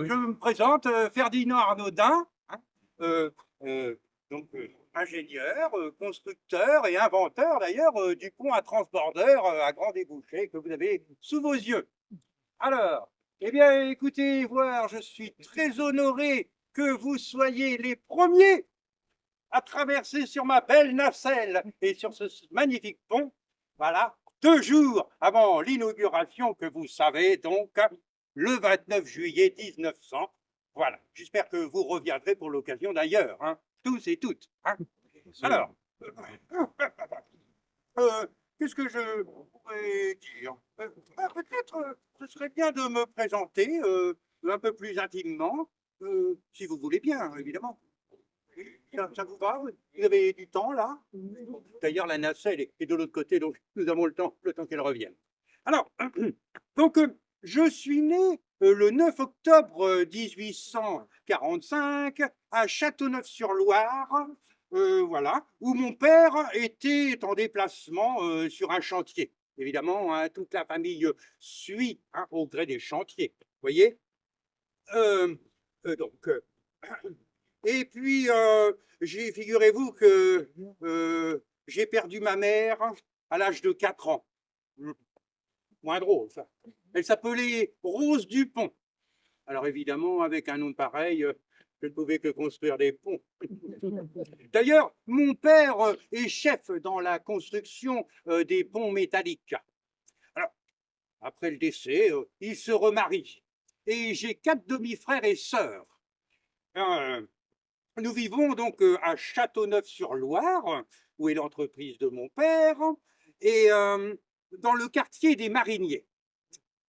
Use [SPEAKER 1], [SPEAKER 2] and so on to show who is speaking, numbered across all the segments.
[SPEAKER 1] je me présente, Ferdinand Arnaudin, hein, euh, euh, ingénieur, constructeur et inventeur d'ailleurs du pont à transbordeur à grand débouché que vous avez sous vos yeux. Alors, eh bien, écoutez, voir, je suis très honoré que vous soyez les premiers à traverser sur ma belle nacelle et sur ce magnifique pont. Voilà, 2 jours avant l'inauguration que vous savez, donc, le 29 juillet 1900. Voilà, j'espère que vous reviendrez pour l'occasion d'ailleurs, hein, tous et toutes. Hein. Alors, euh, qu'est-ce que je pourrais dire peut-être ce serait bien de me présenter un peu plus intimement, si vous voulez bien, évidemment. Ça vous va? Vous avez du temps là? D'ailleurs, la nacelle est de l'autre côté, donc nous avons le temps qu'elle revienne. Alors, donc, je suis né le 9 octobre 1845 à Châteauneuf-sur-Loire, voilà, où mon père était en déplacement sur un chantier. Évidemment, hein, toute la famille suit hein, au gré des chantiers. Vous voyez donc, et puis, figurez-vous que j'ai perdu ma mère à l'âge de 4 ans. Moins drôle, ça. Elle s'appelait Rose Dupont. Alors évidemment, avec un nom pareil, je ne pouvais que construire des ponts. D'ailleurs, mon père est chef dans la construction des ponts métalliques. Alors, après le décès, il se remarie. Et j'ai 4 demi-frères et sœurs. Nous vivons donc à Châteauneuf-sur-Loire, où est l'entreprise de mon père, et dans le quartier des Mariniers.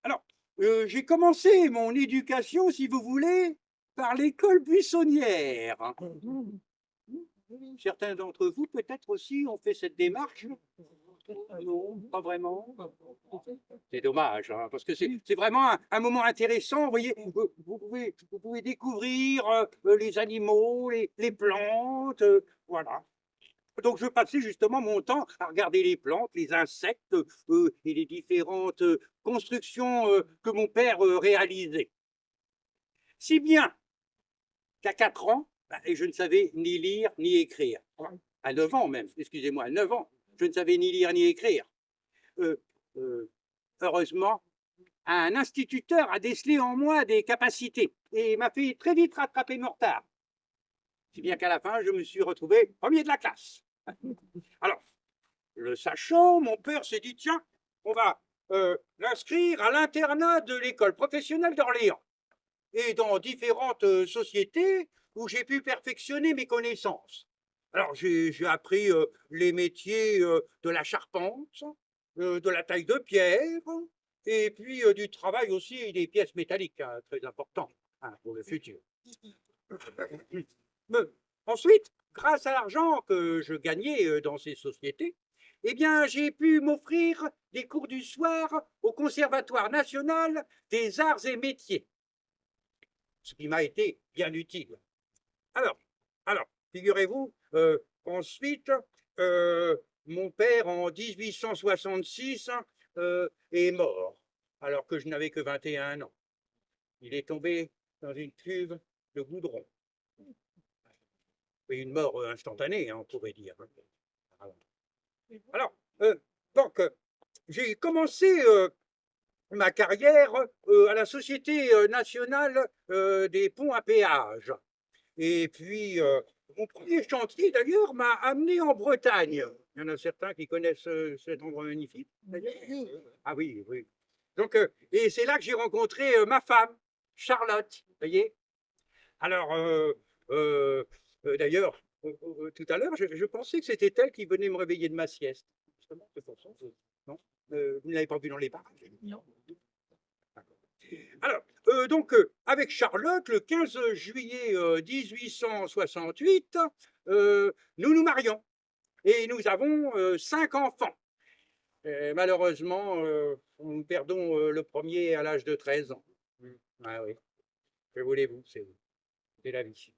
[SPEAKER 1] Alors, j'ai commencé mon éducation, si vous voulez, par l'école buissonnière. Certains d'entre vous, peut-être aussi, ont fait cette démarche. Non, pas vraiment. C'est dommage, hein, parce que c'est vraiment un moment intéressant. Vous voyez, vous pouvez découvrir les animaux, les plantes, voilà. Donc, je passais justement mon temps à regarder les plantes, les insectes et les différentes constructions que mon père réalisait. Si bien qu'à 4 ans, bah, je ne savais ni lire ni écrire. À 9 ans même, excusez-moi, à 9 ans, je ne savais ni lire ni écrire. Euh, euh, heureusement, un instituteur a décelé en moi des capacités et m'a fait très vite rattraper mon retard. Si bien qu'à la fin, je me suis retrouvé premier de la classe. Alors, le sachant, mon père s'est dit, tiens, on va l'inscrire à l'internat de l'école professionnelle d'Orléans et dans différentes sociétés où j'ai pu perfectionner mes connaissances. Alors, j'ai appris les métiers de la charpente, de la taille de pierre, et puis du travail aussi des pièces métalliques, hein, très important hein, pour le futur. Ensuite, grâce à l'argent que je gagnais dans ces sociétés, eh bien, j'ai pu m'offrir des cours du soir au Conservatoire national des arts et métiers, ce qui m'a été bien utile. Alors, figurez-vous, ensuite, mon père, en 1866, est mort, alors que je n'avais que 21 ans. Il est tombé dans une cuve de goudron. Et une mort instantanée, hein, on pourrait dire. Alors, donc, j'ai commencé ma carrière à la Société nationale des ponts à péage. Et puis, mon premier chantier, d'ailleurs, m'a amené en Bretagne. Il y en a certains qui connaissent cet endroit magnifique, d'ailleurs. Ah oui, oui. Donc, et c'est là que j'ai rencontré ma femme, Charlotte, vous voyez. Alors, d'ailleurs, tout à l'heure, je pensais que c'était elle qui venait me réveiller de ma sieste. Justement, c'est pour ça. Non, vous ne l'avez pas vu dans les parages? Non. Alors, donc, avec Charlotte, le 15 juillet 1868, nous nous marions et nous avons 5 enfants. Malheureusement, nous perdons le premier à l'âge de 13 ans. Ah oui, que voulez-vous, c'est la vie.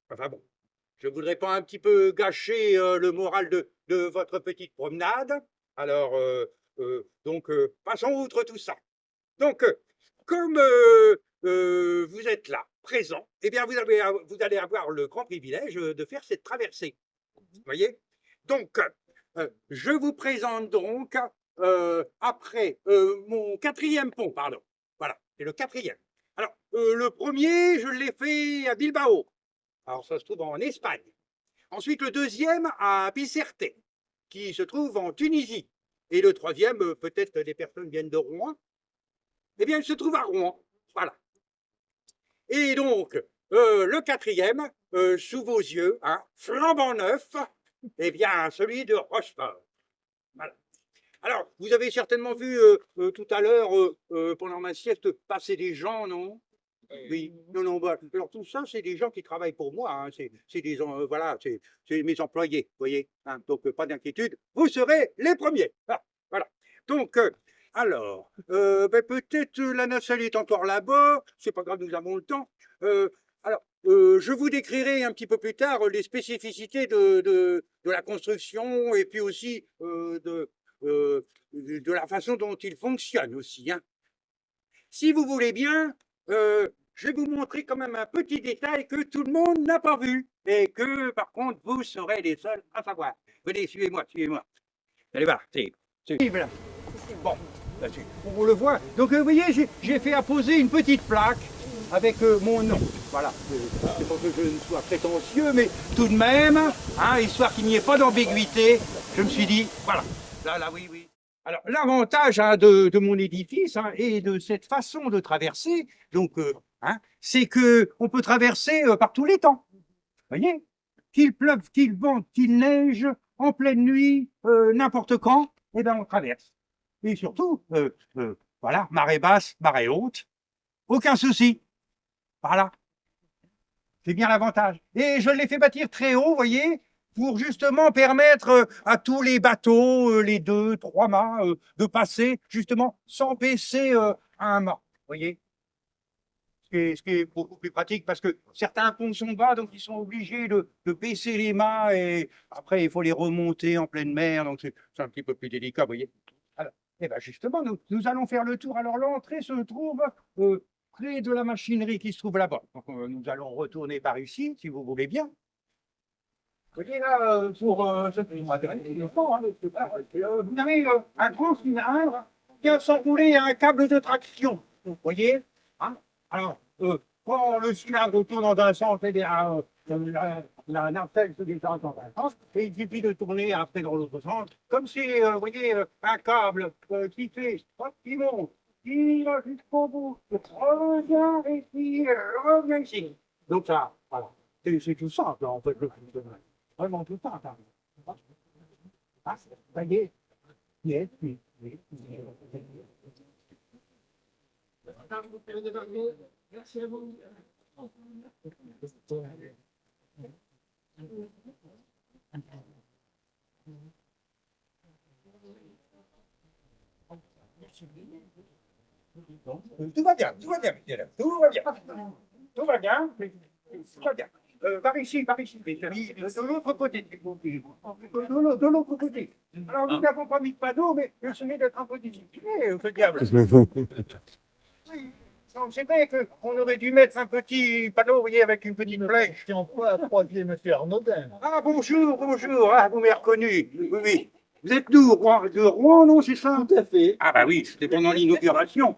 [SPEAKER 1] Enfin bon, je ne voudrais pas un petit peu gâcher le moral de votre petite promenade. Alors, donc, passons outre tout ça. Donc, comme vous êtes là, présent, eh bien, vous allez avoir le grand privilège de faire cette traversée. Vous voyez? Donc, je vous présente donc, après mon quatrième pont, pardon. Voilà, c'est le quatrième. Alors, le premier, je l'ai fait à Bilbao. Alors, ça se trouve en Espagne. Ensuite, le deuxième à Bicerte, qui se trouve en Tunisie. Et le troisième, peut-être les personnes viennent de Rouen. Eh bien, il se trouve à Rouen. Voilà. Et donc, le quatrième, sous vos yeux, hein, flambant neuf, eh bien, celui de Rochefort. Voilà. Alors, vous avez certainement vu tout à l'heure, pendant ma sieste, passer des gens, non? Oui, non, non, bah, alors tout ça, c'est des gens qui travaillent pour moi, hein, c'est des, voilà, c'est mes employés, vous voyez, hein, donc pas d'inquiétude, vous serez les premiers. Ah, voilà. Donc, alors, ben, peut-être la nacelle est encore là-bas, c'est pas grave, nous avons le temps. Alors, je vous décrirai un petit peu plus tard les spécificités de la construction et puis aussi de la façon dont il fonctionne aussi, hein. Si vous voulez bien, je vais vous montrer quand même un petit détail que tout le monde n'a pas vu et que, par contre, vous serez les seuls à savoir. Venez, suivez-moi, suivez-moi. Allez voir, c'est voilà. Bon, là-dessus, on le voit. Donc, vous voyez, j'ai fait apposer une petite plaque avec mon nom. Voilà, c'est pour que je ne sois prétentieux, mais tout de même, hein, histoire qu'il n'y ait pas d'ambiguïté, je me suis dit, voilà, là, oui, oui. Alors, l'avantage hein, de mon édifice hein, et de cette façon de traverser, donc, hein, c'est qu'on peut traverser par tous les temps. Vous voyez? Qu'il pleuve, qu'il vente, qu'il neige, en pleine nuit, n'importe quand, eh ben, on traverse. Et surtout, voilà, marée basse, marée haute, aucun souci. Voilà. C'est bien l'avantage. Et je l'ai fait bâtir très haut, vous voyez, pour justement permettre à tous les bateaux, les 2, 3 mâts, de passer justement sans baisser un mât. Vous voyez, ce qui est beaucoup plus pratique parce que certains ponts sont bas, donc ils sont obligés de baisser les mâts et après il faut les remonter en pleine mer, donc c'est un petit peu plus délicat, vous voyez. Alors, et ben justement, nous allons faire le tour. Alors l'entrée se trouve près de la machinerie qui se trouve là-bas. Donc nous allons retourner par ici, si vous voulez bien. Vous voyez là, pour ce qui m'intéresse, vous avez un grand cylindre qui a s'enroulé à un câble de traction. Vous voyez hein. Alors, quand le cylindre tourne dans un sens, eh bien, la nacelle se descend dans un sens, et il suffit de tourner après dans l'autre sens, comme si, vous voyez, un câble qui fait, hop, qui monte, qui va jusqu'au bout, revient et qui revient ici. Donc ça, voilà. C'est tout simple, en fait, le fonctionnement. Vraiment tout simple. Ah, ça y est. Yes, oui, oui. Merci à vous. Tout va bien, tout va bien, tout va bien. Tout va bien, tout va bien. Par ici, de l'autre côté, de l'autre côté. Alors, nous n'avons pas mis de panneau, mais je suis d'être un peu discipliné, ce diable. Oui. C'est vrai qu'on aurait dû mettre un petit panneau, vous voyez, avec une petite flèche.
[SPEAKER 2] C'est en quoi croisier monsieur Arnaudin?
[SPEAKER 1] Ah, bonjour, bonjour, ah, vous m'avez reconnu. Oui, oui. Vous êtes d'où, de Rouen, non, c'est ça?
[SPEAKER 2] Tout à fait.
[SPEAKER 1] Ah, bah oui, c'était pendant l'inauguration.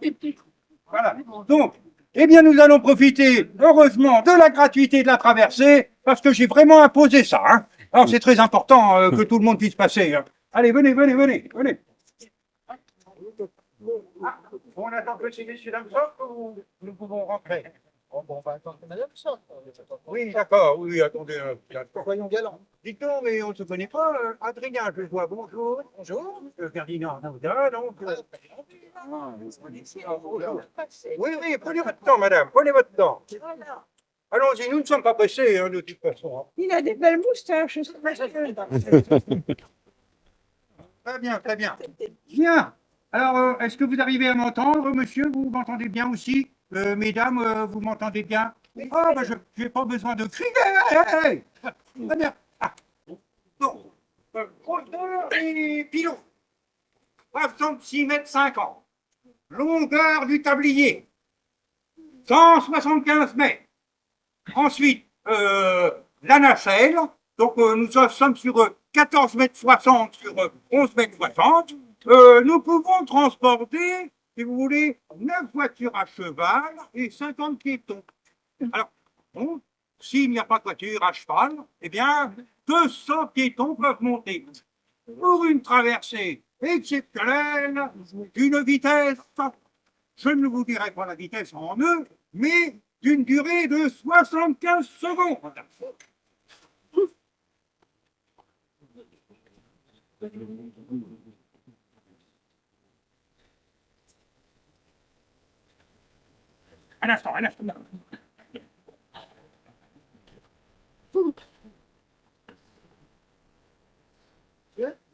[SPEAKER 1] Voilà. Donc, eh bien, nous allons profiter, heureusement, de la gratuité de la traversée, parce que j'ai vraiment imposé ça. Hein. Alors, c'est très important que tout le monde puisse passer. Hein. Allez, venez, venez, venez, venez. Ah, on attend que ces messieurs dames sortent ou nous pouvons rentrer?
[SPEAKER 2] Oh, bon, on va attendre que madame sorte.
[SPEAKER 1] Oui, d'accord, oui, attendez.
[SPEAKER 2] Soyons galants.
[SPEAKER 1] Dites-donc, mais on ne se connaît pas. Adrien, je vois, bonjour.
[SPEAKER 2] Bonjour.
[SPEAKER 1] Ferdinand Arnaudin, donc.
[SPEAKER 2] Bonjour.
[SPEAKER 1] Oui, oui, prenez votre temps, madame, prenez votre temps.
[SPEAKER 3] Voilà.
[SPEAKER 1] Allons-y, nous ne sommes pas pressés, hein, de toute façon. Hein.
[SPEAKER 3] Il a des belles moustaches.
[SPEAKER 1] Très bien, très bien. Bien. Alors, est-ce que vous arrivez à m'entendre, monsieur? Vous m'entendez bien aussi? Mesdames, vous m'entendez bien? Ah, ben, je n'ai pas besoin de crier. Hey, hey. Très bien. Ah. Bon. Hauteur et pilot. 66 mètres 50. Longueur du tablier. 175 mètres. Ensuite, la nacelle. Donc, nous sommes sur 14 mètres 60 sur 11 mètres 60. Nous pouvons transporter, si vous voulez, 9 voitures à cheval et 50 piétons. Alors, bon, s'il n'y a pas de voiture à cheval, eh bien, 200 piétons peuvent monter. Pour une traversée exceptionnelle, d'une vitesse, je ne vous dirai pas la vitesse en nœuds, mais d'une durée de 75 secondes. Un instant, un instant.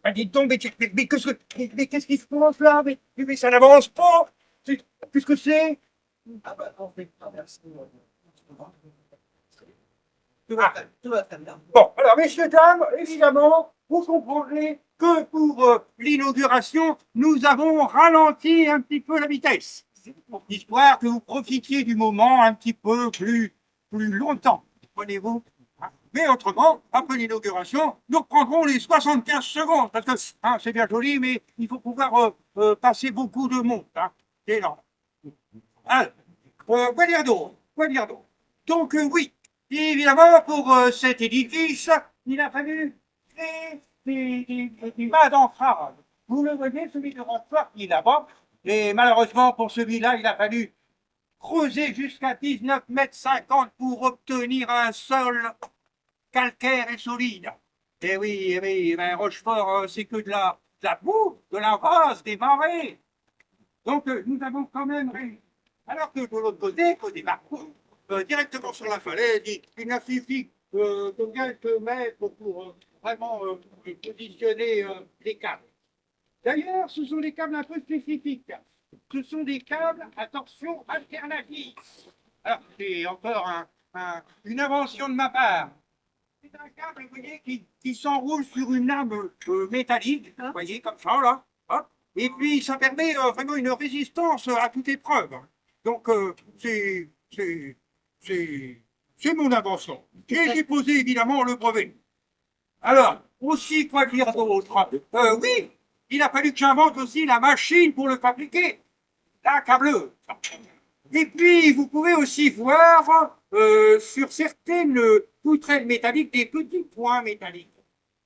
[SPEAKER 1] Ben, dites donc, mais qu'est-ce qui se passe là? Mais ça n'avance pas. Qu'est-ce que c'est?
[SPEAKER 2] Ah bah non, mais merci.
[SPEAKER 1] Tout va très bien. Bon, alors, messieurs, dames, évidemment, vous comprendrez que pour l'inauguration, nous avons ralenti un petit peu la vitesse, histoire que vous profitiez du moment un petit peu plus longtemps, comprenez-vous? Mais autrement, après l'inauguration, nous reprendrons les 75 secondes, parce que c'est bien joli, mais il faut pouvoir passer beaucoup de monde. C'est énorme. Alors, quoi dire d'autre? Donc, oui, évidemment, pour cet édifice, il a fallu créer des mâts d'entrave. Vous le voyez, celui de Rochefort qui est là-bas, et malheureusement, pour celui-là, il a fallu creuser jusqu'à 19 mètres 50 pour obtenir un sol calcaire et solide. Eh oui, ben Rochefort, c'est que de la boue, de la vase, des marais. Donc, nous avons quand même réussi. Alors que de l'autre côté parcours, directement sur la falaise, il n'a suffi de quelques mètres pour vraiment positionner les câbles. D'ailleurs, ce sont des câbles un peu spécifiques. Ce sont des câbles à torsion alternative. Alors, c'est encore une invention de ma part. C'est un câble, vous voyez, qui s'enroule sur une lame métallique, vous voyez, comme ça, là. Hop. Et puis, ça permet vraiment une résistance à toute épreuve. Donc, c'est mon invention. Et j'ai posé, évidemment, le brevet. Alors, aussi, quoi dire d'autre? Oui, il a fallu que j'invente aussi la machine pour le fabriquer. La câbleuse. Et puis, vous pouvez aussi voir sur certaines poutrelles métalliques des petits points métalliques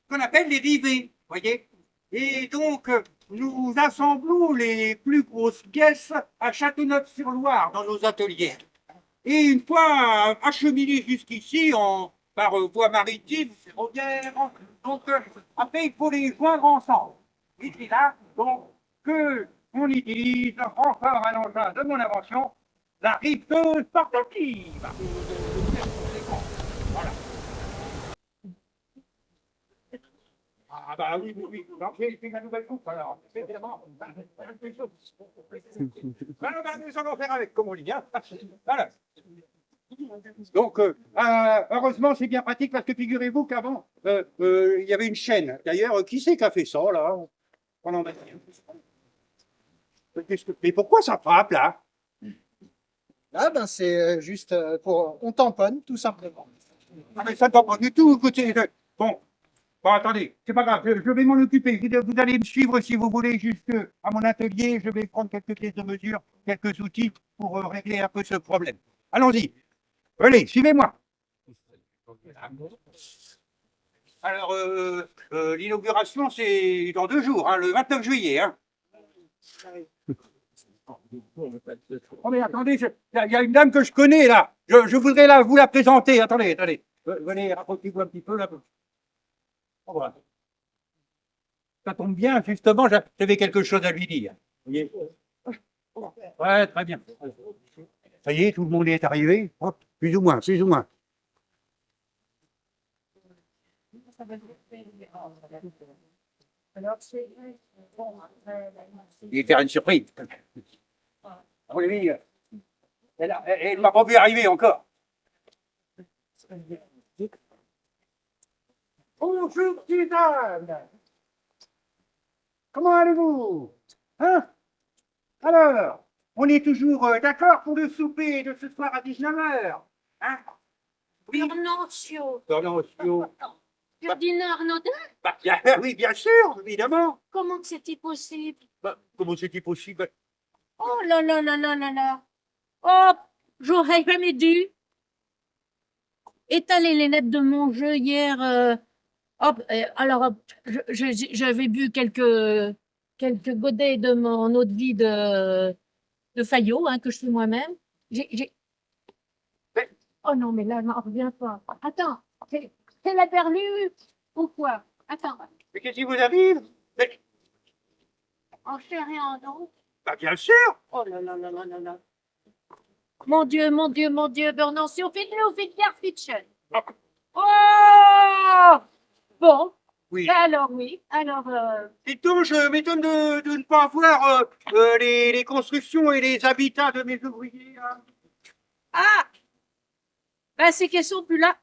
[SPEAKER 1] qu'on appelle les rivets, voyez. Et donc, nous assemblons les plus grosses pièces à Châteauneuf-sur-Loire dans nos ateliers. Et une fois acheminés jusqu'ici par voie maritime, ferroviaire, donc après il faut les joindre ensemble. Et c'est là donc que on utilise encore un engin de mon invention, la rifteuse portative. Voilà. Ah bah oui. Donc j'ai fait la nouvelle coupe alors. Évidemment. Voilà, nous allons faire avec, comme on dit bien. Voilà. Donc, heureusement, c'est bien pratique parce que figurez-vous qu'avant, il y avait une chaîne. D'ailleurs, qui c'est qui a fait ça, là? Pendant Mais pourquoi ça frappe, là?
[SPEAKER 2] Ah ben c'est juste on tamponne tout simplement.
[SPEAKER 1] Ah, mais ça ne va pas du tout. Écoutez, bon, attendez, c'est pas grave, je vais m'en occuper. Vous allez me suivre si vous voulez jusqu'à mon atelier. Je vais prendre quelques pièces de mesure, quelques outils pour régler un peu ce problème. Allons-y. Allez, suivez-moi. Alors, l'inauguration, c'est dans 2 jours, le 29 juillet. Oh, mais attendez, il y a une dame que je connais, là. Je voudrais vous la présenter. Attendez. Venez, rapprochez-vous un petit peu, là. Oh, voilà. Ça tombe bien, justement, j'avais quelque chose à lui dire. Vous voyez? Ouais, très bien. Ça y est, tout le monde est arrivé. Hop, plus ou moins. Il va faire une surprise. Oui, elle ne m'a pas vu arriver encore. Bonjour, Suzanne. Comment allez-vous? Hein? Alors, on est toujours d'accord pour le souper de ce soir à 19h. Hein? Oui,
[SPEAKER 3] Bernancio.
[SPEAKER 1] Bernancio.
[SPEAKER 3] Ferdinand Arnaudin?
[SPEAKER 1] Oui, bien sûr, évidemment.
[SPEAKER 3] Comment c'est-il possible?
[SPEAKER 1] Comment c'est possible?
[SPEAKER 3] Oh là là là là là là. Oh, j'aurais jamais dû étaler les lettres de mon jeu hier. Hop, alors, hop, j'avais bu quelques godets de mon eau de vie de Fayot, hein, que je fais moi-même.
[SPEAKER 1] Mais-
[SPEAKER 3] Oh non, mais là, n'en reviens pas. Attends, c'est la perlue ou quoi? Attends,
[SPEAKER 1] Mais qu'est-ce qui vous arrive?
[SPEAKER 3] en chair et en os.
[SPEAKER 1] Bien sûr.
[SPEAKER 3] Oh là là là là là là. Mon Dieu, mon Dieu, mon Dieu, Bernancio, faites-le, faites Fiction. Oh! Bon,
[SPEAKER 1] Oui.
[SPEAKER 3] alors oui, alors...
[SPEAKER 1] Dites-donc, je m'étonne de ne pas voir les constructions et les habitats de mes ouvriers. Hein.
[SPEAKER 3] Ah! Ben, c'est qu'elles sont plus là.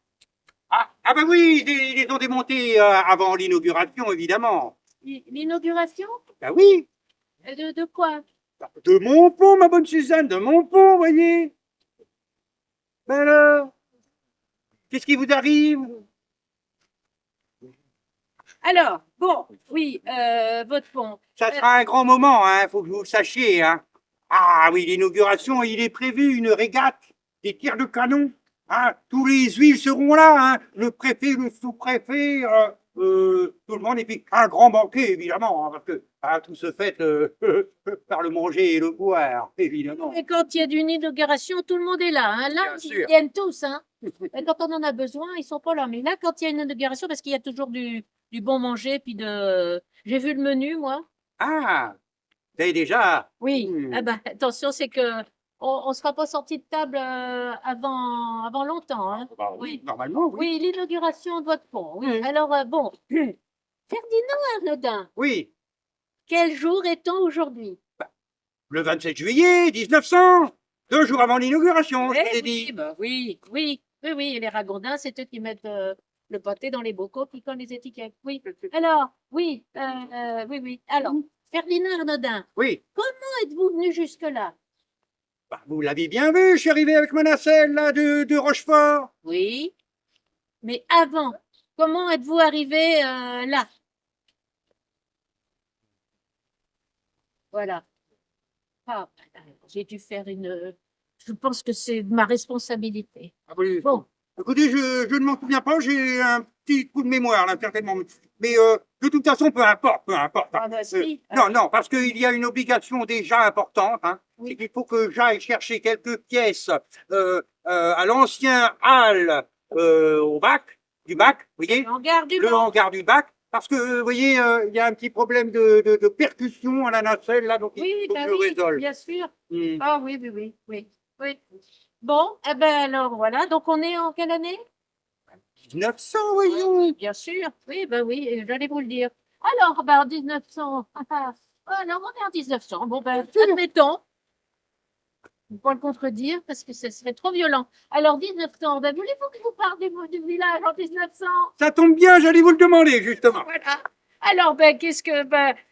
[SPEAKER 1] Ah bah oui, ils les ont démontés avant l'inauguration, évidemment.
[SPEAKER 3] L'inauguration?
[SPEAKER 1] Bah oui,
[SPEAKER 3] De quoi?
[SPEAKER 1] de mon pont, ma bonne Suzanne, de mon pont, voyez. Ben alors, qu'est-ce qui vous arrive?
[SPEAKER 3] Alors, bon, oui, votre pont.
[SPEAKER 1] Ça sera un grand moment, hein, faut que vous le sachiez. Hein. Ah oui, l'inauguration, il est prévu une régate, des tirs de canon. Hein. Tous les huiles seront là, hein. Le préfet, le sous-préfet, tout le monde. Et puis un grand banquet, évidemment, hein, parce que tout se fait par le manger et le boire, évidemment.
[SPEAKER 3] Et quand il y a une inauguration, tout le monde est là. Hein. Là,
[SPEAKER 1] Bien
[SPEAKER 3] ils
[SPEAKER 1] sûr.
[SPEAKER 3] viennent tous. Hein. Et quand on en a besoin, ils sont pas là. Mais là, quand il y a une inauguration, parce qu'il y a toujours du bon manger, puis de... J'ai vu le menu, moi.
[SPEAKER 1] Ah, vous avez déjà.
[SPEAKER 3] Oui. Ah ben, attention, c'est que on sera pas sorti de table avant longtemps. Hein.
[SPEAKER 1] Bah
[SPEAKER 3] Oui.
[SPEAKER 1] normalement, oui.
[SPEAKER 3] Oui, l'inauguration de votre pont. Oui.
[SPEAKER 1] Mm.
[SPEAKER 3] Alors, bon, Ferdinand Arnaudin,
[SPEAKER 1] Oui,
[SPEAKER 3] quel jour est-on aujourd'hui?
[SPEAKER 1] le 27 juillet 1900, 2 jours avant l'inauguration, je vous ai
[SPEAKER 3] oui,
[SPEAKER 1] dit.
[SPEAKER 3] bah oui, oui, oui, oui, et les ragondins, c'est eux qui mettent le pâté dans les bocaux, qui collent les étiquettes. Oui. Alors, oui, oui, oui. Alors, Ferdinand Arnaudin,
[SPEAKER 1] Oui.
[SPEAKER 3] comment êtes-vous venu jusque-là?
[SPEAKER 1] Bah, vous l'avez bien vu, je suis arrivé avec ma nacelle là, de Rochefort.
[SPEAKER 3] Oui, mais avant, comment êtes-vous arrivé là? Voilà. Ah, j'ai dû faire une... Je pense que c'est ma responsabilité.
[SPEAKER 1] Ah, oui.
[SPEAKER 3] Bon,
[SPEAKER 1] Écoutez, je ne m'en souviens pas, j'ai un petit coup de mémoire là, certainement. Mais de toute façon, peu importe, peu importe.
[SPEAKER 3] ah, bah, si.
[SPEAKER 1] Non, non, parce qu'il y a une obligation déjà importante. Hein,
[SPEAKER 3] Oui.
[SPEAKER 1] c'est qu'il faut que j'aille chercher quelques pièces à l'ancien hall au bac, du bac, vous voyez,
[SPEAKER 3] En garde du
[SPEAKER 1] le
[SPEAKER 3] vent.
[SPEAKER 1] hangar du bac. Parce que, vous voyez, il y a un petit problème de percussion à la nacelle, là, donc
[SPEAKER 3] Oui,
[SPEAKER 1] il faut
[SPEAKER 3] bah
[SPEAKER 1] que je
[SPEAKER 3] oui,
[SPEAKER 1] résolve.
[SPEAKER 3] bien sûr.
[SPEAKER 1] Hmm.
[SPEAKER 3] Ah oui, oui, oui, oui, oui. Bon, eh ben alors voilà, donc on est en quelle année?
[SPEAKER 1] 1900, voyons.
[SPEAKER 3] Bien sûr, oui, ben oui, j'allais vous le dire. Alors, ben en 1900, alors on est en 1900, bon ben admettons, je ne peux pas le contredire parce que ce serait trop violent. Alors 1900, ben voulez-vous que je vous parle du village en 1900?
[SPEAKER 1] Ça tombe bien, j'allais vous le demander, justement.
[SPEAKER 3] Voilà. Alors, ben qu'est-ce que,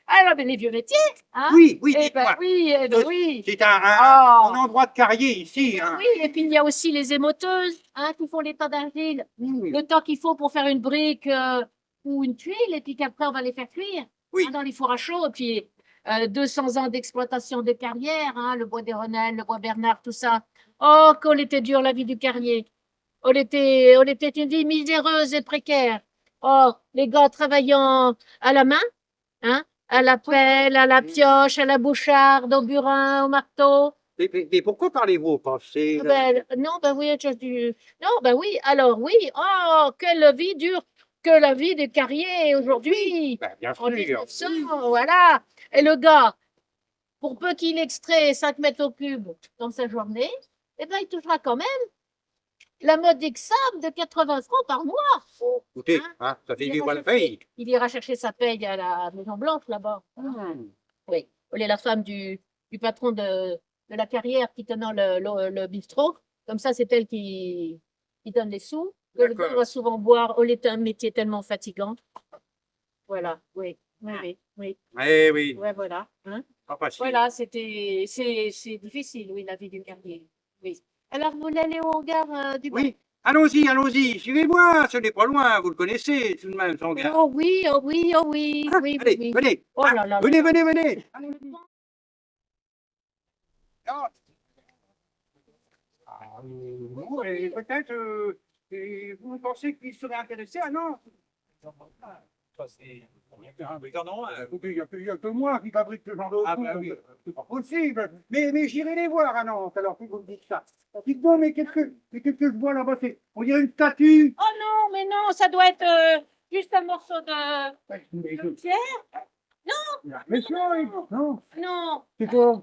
[SPEAKER 3] alors ben les vieux métiers, hein?
[SPEAKER 1] Oui, oui,
[SPEAKER 3] Eh
[SPEAKER 1] dites-moi.
[SPEAKER 3] ben oui, eh ben oui.
[SPEAKER 1] C'est
[SPEAKER 3] Ah.
[SPEAKER 1] un endroit de carrier ici. Hein.
[SPEAKER 3] Oui, et puis il y a aussi les émoteuses, hein, qui font les tas d'argile.
[SPEAKER 1] Hmm.
[SPEAKER 3] Le temps qu'il faut pour faire une brique ou une tuile, et puis qu'après on va les faire cuire
[SPEAKER 1] Oui.
[SPEAKER 3] hein, dans les fours à chaud. Et puis 200 ans d'exploitation de carrière, hein, le bois des Renelles, le bois Bernard, tout ça. Oh, qu'on était dur la vie du carrier. On était une vie miséreuse et précaire. Oh, les gars travaillant à la main, hein, à la pelle, à la pioche, à la boucharde, au burin, au marteau.
[SPEAKER 1] Mais pourquoi parlez-vous au passé? Là?
[SPEAKER 3] Non, ben oui, non, ben oui, alors oui, oh, quelle vie dure que la vie des carriers aujourd'hui,
[SPEAKER 1] Ben, bien
[SPEAKER 3] en
[SPEAKER 1] sûr.
[SPEAKER 3] 1900, voilà. Et le gars, pour peu qu'il extrait 5 mètres au cube dans sa journée, eh ben, il touchera quand même la modique somme de 80 francs par mois.
[SPEAKER 1] Écoutez,
[SPEAKER 3] Hein?
[SPEAKER 1] hein, ça fait
[SPEAKER 3] Il
[SPEAKER 1] vivre
[SPEAKER 3] ira
[SPEAKER 1] la
[SPEAKER 3] chercher-
[SPEAKER 1] paye.
[SPEAKER 3] Il ira chercher sa paye à la Maison Blanche là-bas.
[SPEAKER 1] Hmm.
[SPEAKER 3] Oui, elle est la femme du patron de la carrière qui tenant le bistrot. Comme ça, c'est elle qui donne les sous. Le
[SPEAKER 1] D'accord.
[SPEAKER 3] gars va souvent boire. Elle est un métier tellement fatigant. Voilà, oui, oui, oui, oui.
[SPEAKER 1] Eh oui.
[SPEAKER 3] Ouais, voilà. Hein.
[SPEAKER 1] Pas facile.
[SPEAKER 3] Voilà, c'est difficile, oui, la vie du carrier. Oui. Alors, vous voulez aller au hangar du bain?
[SPEAKER 1] Oui, allons-y, allons-y. Suivez-moi, ce n'est pas loin, vous le connaissez tout de même, son gars.
[SPEAKER 3] Oh oui, oh oui, oh oui,
[SPEAKER 1] Ah,
[SPEAKER 3] oui, oui,
[SPEAKER 1] allez,
[SPEAKER 3] oui.
[SPEAKER 1] venez.
[SPEAKER 3] Oh
[SPEAKER 1] Ah,
[SPEAKER 3] là là là
[SPEAKER 1] venez,
[SPEAKER 3] là.
[SPEAKER 1] venez, venez. Allez-y. Ah, non, et peut-être, vous pensez qu'il serait intéressé? Ah non. Il y a que moi qui fabrique ce genre de truc. C'est pas possible. Mais j'irai les voir à Nantes, alors que vous me dites ça. Dites donc, mais qu'est-ce que je vois là-bas? On dirait une statue.
[SPEAKER 3] Oh non, mais non, ça doit être juste un morceau
[SPEAKER 1] Mais
[SPEAKER 3] de pierre.
[SPEAKER 1] mais non,
[SPEAKER 3] Non.
[SPEAKER 1] c'est quoi?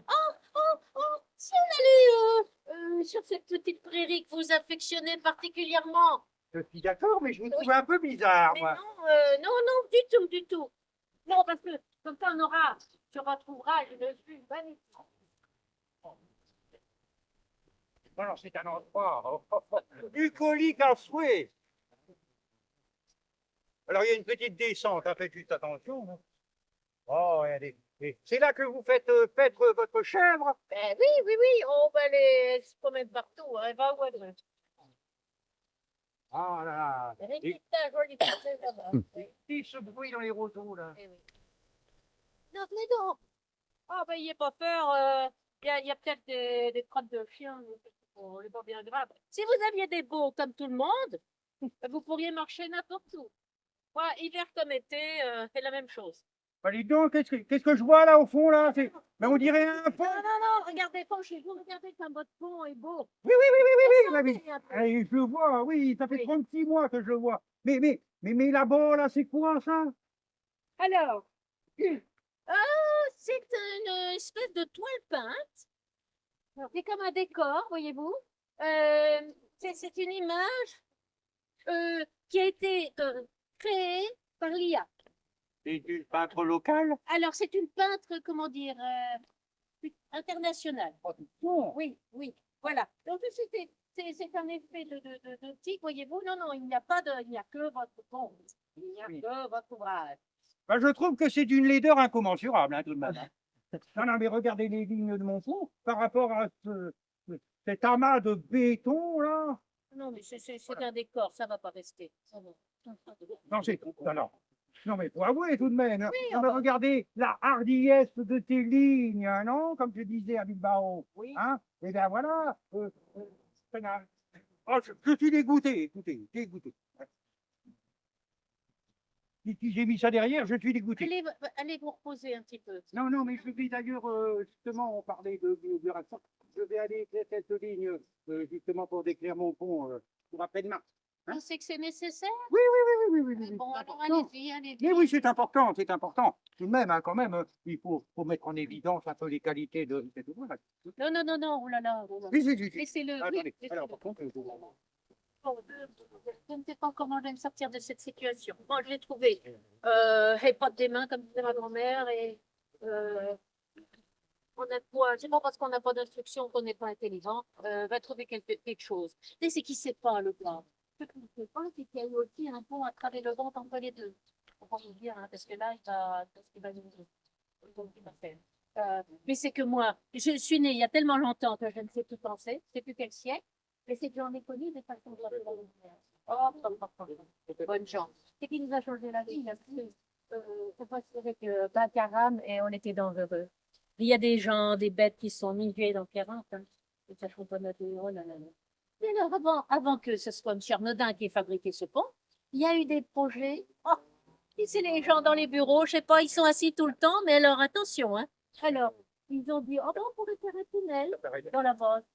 [SPEAKER 3] Si on allait sur cette petite prairie que vous affectionnez particulièrement.
[SPEAKER 1] Je suis d'accord, mais je vous trouve un peu bizarre,
[SPEAKER 3] Mais
[SPEAKER 1] moi.
[SPEAKER 3] non, non, du tout, du tout. Non, parce que comme ça, tu retrouveras une vue magnifique.
[SPEAKER 1] Non, c'est un endroit bucolique à souhait. Alors, il y a une petite descente, hein, faites juste attention. Hein. Oh, regardez. Et c'est là que vous faites paître votre chèvre?
[SPEAKER 3] Ben oui, oui, oui, on va aller se promène partout, hein, elle va où elle veut.
[SPEAKER 1] Ah là là.
[SPEAKER 3] Répète ta jolie partie là-bas. Oui.
[SPEAKER 1] Et ce bruit dans les roseaux, là.
[SPEAKER 3] Eh oui. Non, mais non. Ah, ben, n'ayez pas peur, il y a peut-être des crottes de chiens, mais bon, c'est pas bien grave. Si vous aviez des beaux comme tout le monde, vous pourriez marcher n'importe où. Moi, hiver comme été, c'est la même chose.
[SPEAKER 1] Bah, dites donc, qu'est-ce que je vois là au fond, là? Mais on dirait un pont.
[SPEAKER 3] Non, non, non, regardez pas chez vous, regardez comme votre pont est beau.
[SPEAKER 1] Oui, oui, oui, oui, oui, oui,
[SPEAKER 3] Descendez
[SPEAKER 1] oui.
[SPEAKER 3] un peu.
[SPEAKER 1] Allez, je le vois, oui, ça fait
[SPEAKER 3] Oui.
[SPEAKER 1] 36 mois que je le vois. Mais là-bas, là, c'est quoi ça?
[SPEAKER 3] Alors, c'est une espèce de toile peinte. Alors, c'est comme un décor, voyez-vous. C'est une image qui a été créée par l'IA.
[SPEAKER 1] C'est du peintre local?
[SPEAKER 3] Alors, c'est une peintre, comment dire, internationale.
[SPEAKER 1] Bon.
[SPEAKER 3] Oui, oui, voilà. Donc, c'est un effet de tic, voyez-vous. Non, non, il n'y a que votre pont. Il n'y a que votre ouvrage.
[SPEAKER 1] Bah, je trouve que c'est d'une laideur incommensurable, hein, tout de même. Hein. Non, non, mais regardez les lignes de mon fond par rapport à cet amas de béton, là.
[SPEAKER 3] Non, mais c'est un décor, ça ne va pas rester. Ça va.
[SPEAKER 1] Non, non, non. Non, mais faut avouer tout de même. Hein.
[SPEAKER 3] Oui,
[SPEAKER 1] Non, mais regardez la hardiesse de tes lignes, hein, non? Comme je disais à Bilbao.
[SPEAKER 3] Oui.
[SPEAKER 1] Hein? Et bien voilà. Oh, je suis dégoûté, écoutez, dégoûté. Si j'ai mis ça derrière, je suis dégoûté.
[SPEAKER 3] Allez vous reposer un petit peu.
[SPEAKER 1] Non, non, mais je vais d'ailleurs, justement, on parlait de raison. Je vais aller écrire cette ligne, justement, pour décrire mon pont pour après-demain. Hein?
[SPEAKER 3] Vous pensez que c'est nécessaire?
[SPEAKER 1] Oui, oui, oui, oui, oui, oui, oui.
[SPEAKER 3] Bon,
[SPEAKER 1] C'est
[SPEAKER 3] alors
[SPEAKER 1] important.
[SPEAKER 3] allez-y, allez-y.
[SPEAKER 1] Mais oui, c'est important, c'est important. Tout de même, hein, quand même, il faut mettre en évidence un peu les qualités de cet ouvrage.
[SPEAKER 3] Non, non, non, non, oh là là. Oh là là.
[SPEAKER 1] Oui, oui, oui.
[SPEAKER 3] Laissez-le.
[SPEAKER 1] Attendez,
[SPEAKER 3] Oui, laissez-le.
[SPEAKER 1] alors, par contre,
[SPEAKER 3] Bon, je ne sais pas comment je vais me sortir de cette situation. Bon, je l'ai trouvé. Et pas des mains comme disait ma grand-mère. Et on a quoi? C'est pas parce qu'on n'a pas d'instruction qu'on n'est pas intelligent. Va trouver quelque chose. Mais c'est qu'il ne sait pas le plan. Ce qu'il ne sait pas, c'est qu'il y a eu aussi un pont à travers le ventre entre les deux. Faut pas vous dire, hein, parce que là, il va nous faire. Mais c'est que moi, je suis née il y a tellement longtemps que je ne sais plus penser. Je ne sais plus quel siècle. Mais c'est que j'en ai connu des façons de la bonne chance. C'est qui nous a changé la vie. C'est passé avec Bakaram et on était dans heureux. Il y a des gens, des bêtes qui sont migrées dans 40. Hein. Et ça, je comprends pas. Oh là là là. Mais alors, avant que ce soit M. Arnaudin qui ait fabriqué ce pont, il y a eu des projets. Oh, et c'est les gens dans les bureaux, je sais pas, ils sont assis tout le temps, mais alors attention, hein. Alors, ils ont dit, oh ben, on pourrait faire un tunnel dans la vente.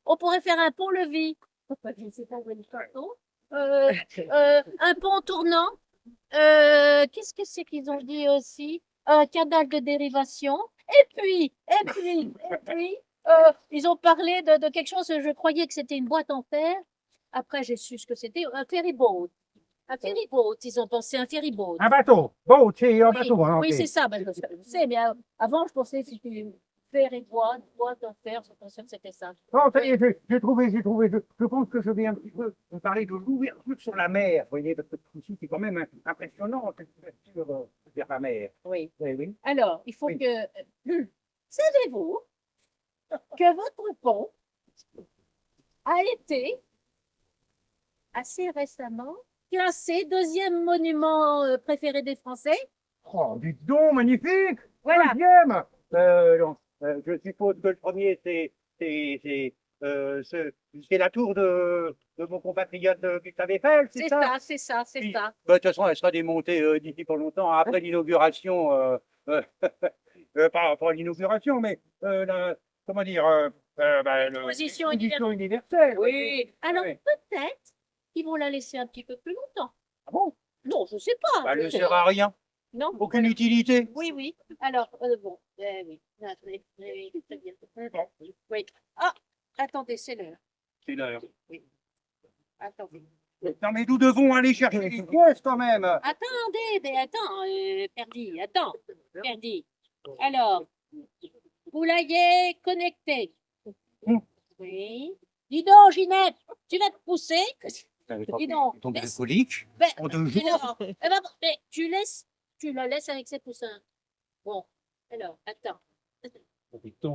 [SPEAKER 3] On pourrait faire un pont-levis. Je ne sais pas où est le château. Un pont tournant. Qu'est-ce que c'est qu'ils ont dit aussi? Un canal de dérivation. Et puis, ils ont parlé de quelque chose, je croyais que c'était une boîte en fer. Après, j'ai su ce que c'était, un ferryboat. Un ferryboat, ils ont pensé un ferryboat.
[SPEAKER 1] un bateau, bon, c'est un
[SPEAKER 3] Oui,
[SPEAKER 1] bateau. Hein,
[SPEAKER 3] oui,
[SPEAKER 1] ok.
[SPEAKER 3] c'est ça, ben, je sais, mais avant, je pensais que c'était fer et boîte en fer, je pensais que c'était ça.
[SPEAKER 1] Non, ça y est, j'ai trouvé. Je pense que je vais un petit peu vous parler de l'ouverture sur la mer, vous voyez, parce que ici, c'est quand même impressionnant, cette ouverture vers la mer.
[SPEAKER 3] Oui.
[SPEAKER 1] Oui, oui.
[SPEAKER 3] Alors, il faut
[SPEAKER 1] Oui.
[SPEAKER 3] que. Savez-vous que votre pont a été assez récemment classé deuxième monument préféré des Français?
[SPEAKER 1] Oh, dites donc, magnifique!
[SPEAKER 3] Voilà.
[SPEAKER 1] Deuxième! Non, je suppose que le premier, c'est la tour de mon compatriote Gustave Eiffel, c'est
[SPEAKER 3] C'est
[SPEAKER 1] ça?
[SPEAKER 3] ça, c'est ça, c'est
[SPEAKER 1] Oui.
[SPEAKER 3] ça.
[SPEAKER 1] Bah, de toute façon, elle sera démontée d'ici pas longtemps, après l'inauguration, euh, pas l'inauguration, mais comment dire,
[SPEAKER 3] L'exposition
[SPEAKER 1] l'exposition universelle.
[SPEAKER 3] Oui. Alors,
[SPEAKER 1] Oui.
[SPEAKER 3] peut-être qu'ils vont la laisser un petit peu plus longtemps.
[SPEAKER 1] Ah bon?
[SPEAKER 3] Non, je ne sais pas.
[SPEAKER 1] Bah, elle ne sert à rien,
[SPEAKER 3] Non?
[SPEAKER 1] aucune
[SPEAKER 3] Voilà.
[SPEAKER 1] utilité.
[SPEAKER 3] Oui, oui. Alors, bon. Oui. Ah, oui, oui, oui, très bien. Oui. Ah, attendez, c'est l'heure.
[SPEAKER 1] C'est l'heure.
[SPEAKER 3] Oui. Attendez.
[SPEAKER 1] Non, mais nous devons aller chercher les pièces quand même.
[SPEAKER 3] Attendez, mais attends, Perdi, attends, Perdi. Alors, poulailler connecté.
[SPEAKER 1] Hum.
[SPEAKER 3] Oui. Dis donc, Ginette, tu vas te pousser. Dis donc.
[SPEAKER 1] Tombe
[SPEAKER 3] laisse-
[SPEAKER 1] alcoolique
[SPEAKER 3] Ben,
[SPEAKER 1] en 2 jours.
[SPEAKER 3] alors, eh ben, mais tu la laisses avec ses poussins. Bon, alors, attends.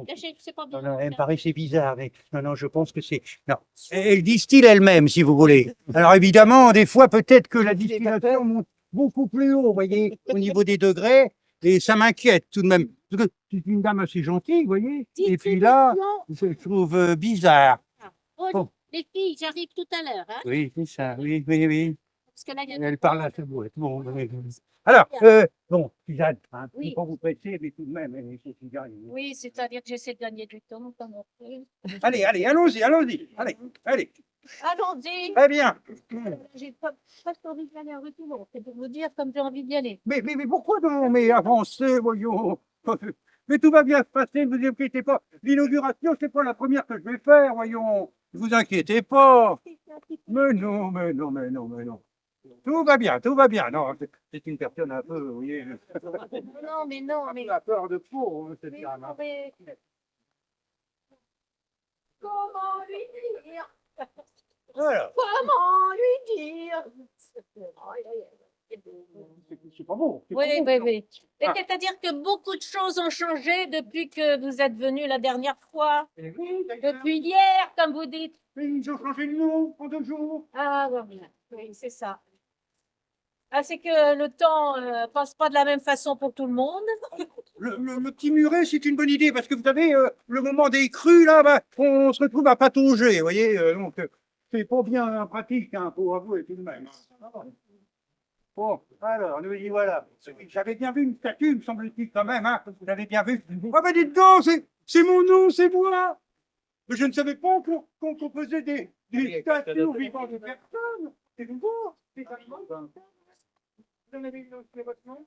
[SPEAKER 3] Cachez, c'est pas bien.
[SPEAKER 1] Non, non, elle me paraissait bizarre, mais non, je pense que c'est. Non. Elle distille elle-même, si vous voulez. Alors évidemment, des fois, peut-être que la distillation monte beaucoup plus haut, vous voyez, au niveau des degrés, et ça m'inquiète tout de même. Parce que c'est une dame assez gentille, vous voyez. Et puis là, je trouve bizarre.
[SPEAKER 3] Oh,
[SPEAKER 1] Bon.
[SPEAKER 3] les filles, j'arrive tout à l'heure. Hein,
[SPEAKER 1] Oui, c'est ça, oui, oui, oui.
[SPEAKER 3] parce que là, il y a
[SPEAKER 1] Elle parle à sa bouette. Bon, oui, oui. Alors, bon, Suzanne, hein,
[SPEAKER 3] Oui.
[SPEAKER 1] il faut vous presser, mais tout de même, il faut qu'il gagne.
[SPEAKER 3] Oui, c'est-à-dire que j'essaie de gagner du temps. Comme on peut.
[SPEAKER 1] Allez, allons-y. Allez,
[SPEAKER 3] Allons-y.
[SPEAKER 1] très bien.
[SPEAKER 3] J'ai pas envie d'y aller en retour. C'est pour vous dire comme j'ai envie d'y aller.
[SPEAKER 1] Mais pourquoi non? Mais avancez, voyons. Mais tout va bien se passer, ne vous inquiétez pas. L'inauguration, c'est pas la première que je vais faire, voyons. Ne vous inquiétez pas. Mais non. Tout va bien. Non, c'est une personne un peu, vous voyez,
[SPEAKER 3] Non, mais non, mais.
[SPEAKER 1] la peur de peau, hein, cette
[SPEAKER 3] mais
[SPEAKER 1] dame.
[SPEAKER 3] non,
[SPEAKER 1] Hein.
[SPEAKER 3] mais- Comment lui dire?
[SPEAKER 1] Voilà.
[SPEAKER 3] Comment lui dire?
[SPEAKER 1] C'est pas bon. c'est
[SPEAKER 3] Oui,
[SPEAKER 1] pas bon.
[SPEAKER 3] oui. Et
[SPEAKER 1] Ah.
[SPEAKER 3] c'est-à-dire que beaucoup de choses ont changé depuis que vous êtes venu la dernière fois.
[SPEAKER 1] Eh oui, d'ailleurs,
[SPEAKER 3] Depuis hier, comme vous dites.
[SPEAKER 1] ils ont changé de nom en 2 jours.
[SPEAKER 3] Ah, voilà. Oui, c'est ça. Ah, c'est que le temps passe pas de la même façon pour tout le monde.
[SPEAKER 1] Le petit muret, c'est une bonne idée parce que vous savez, le moment des crues, là, bah, on se retrouve à patauger, vous voyez. Donc, c'est pas bien pratique, hein, pour avouer tout de même. Hein. Bon, alors, nous y voilà. J'avais bien vu une statue, me semble-t-il, quand même. Hein. Vous l'avez bien vu. Ah, ben dites donc, c'est mon nom, c'est moi. Mais je ne savais pas qu'on faisait des statues aux vivants de personnes. C'est nouveau. C'est pas nouveau. Vous en avez une autre, c'est votre nom?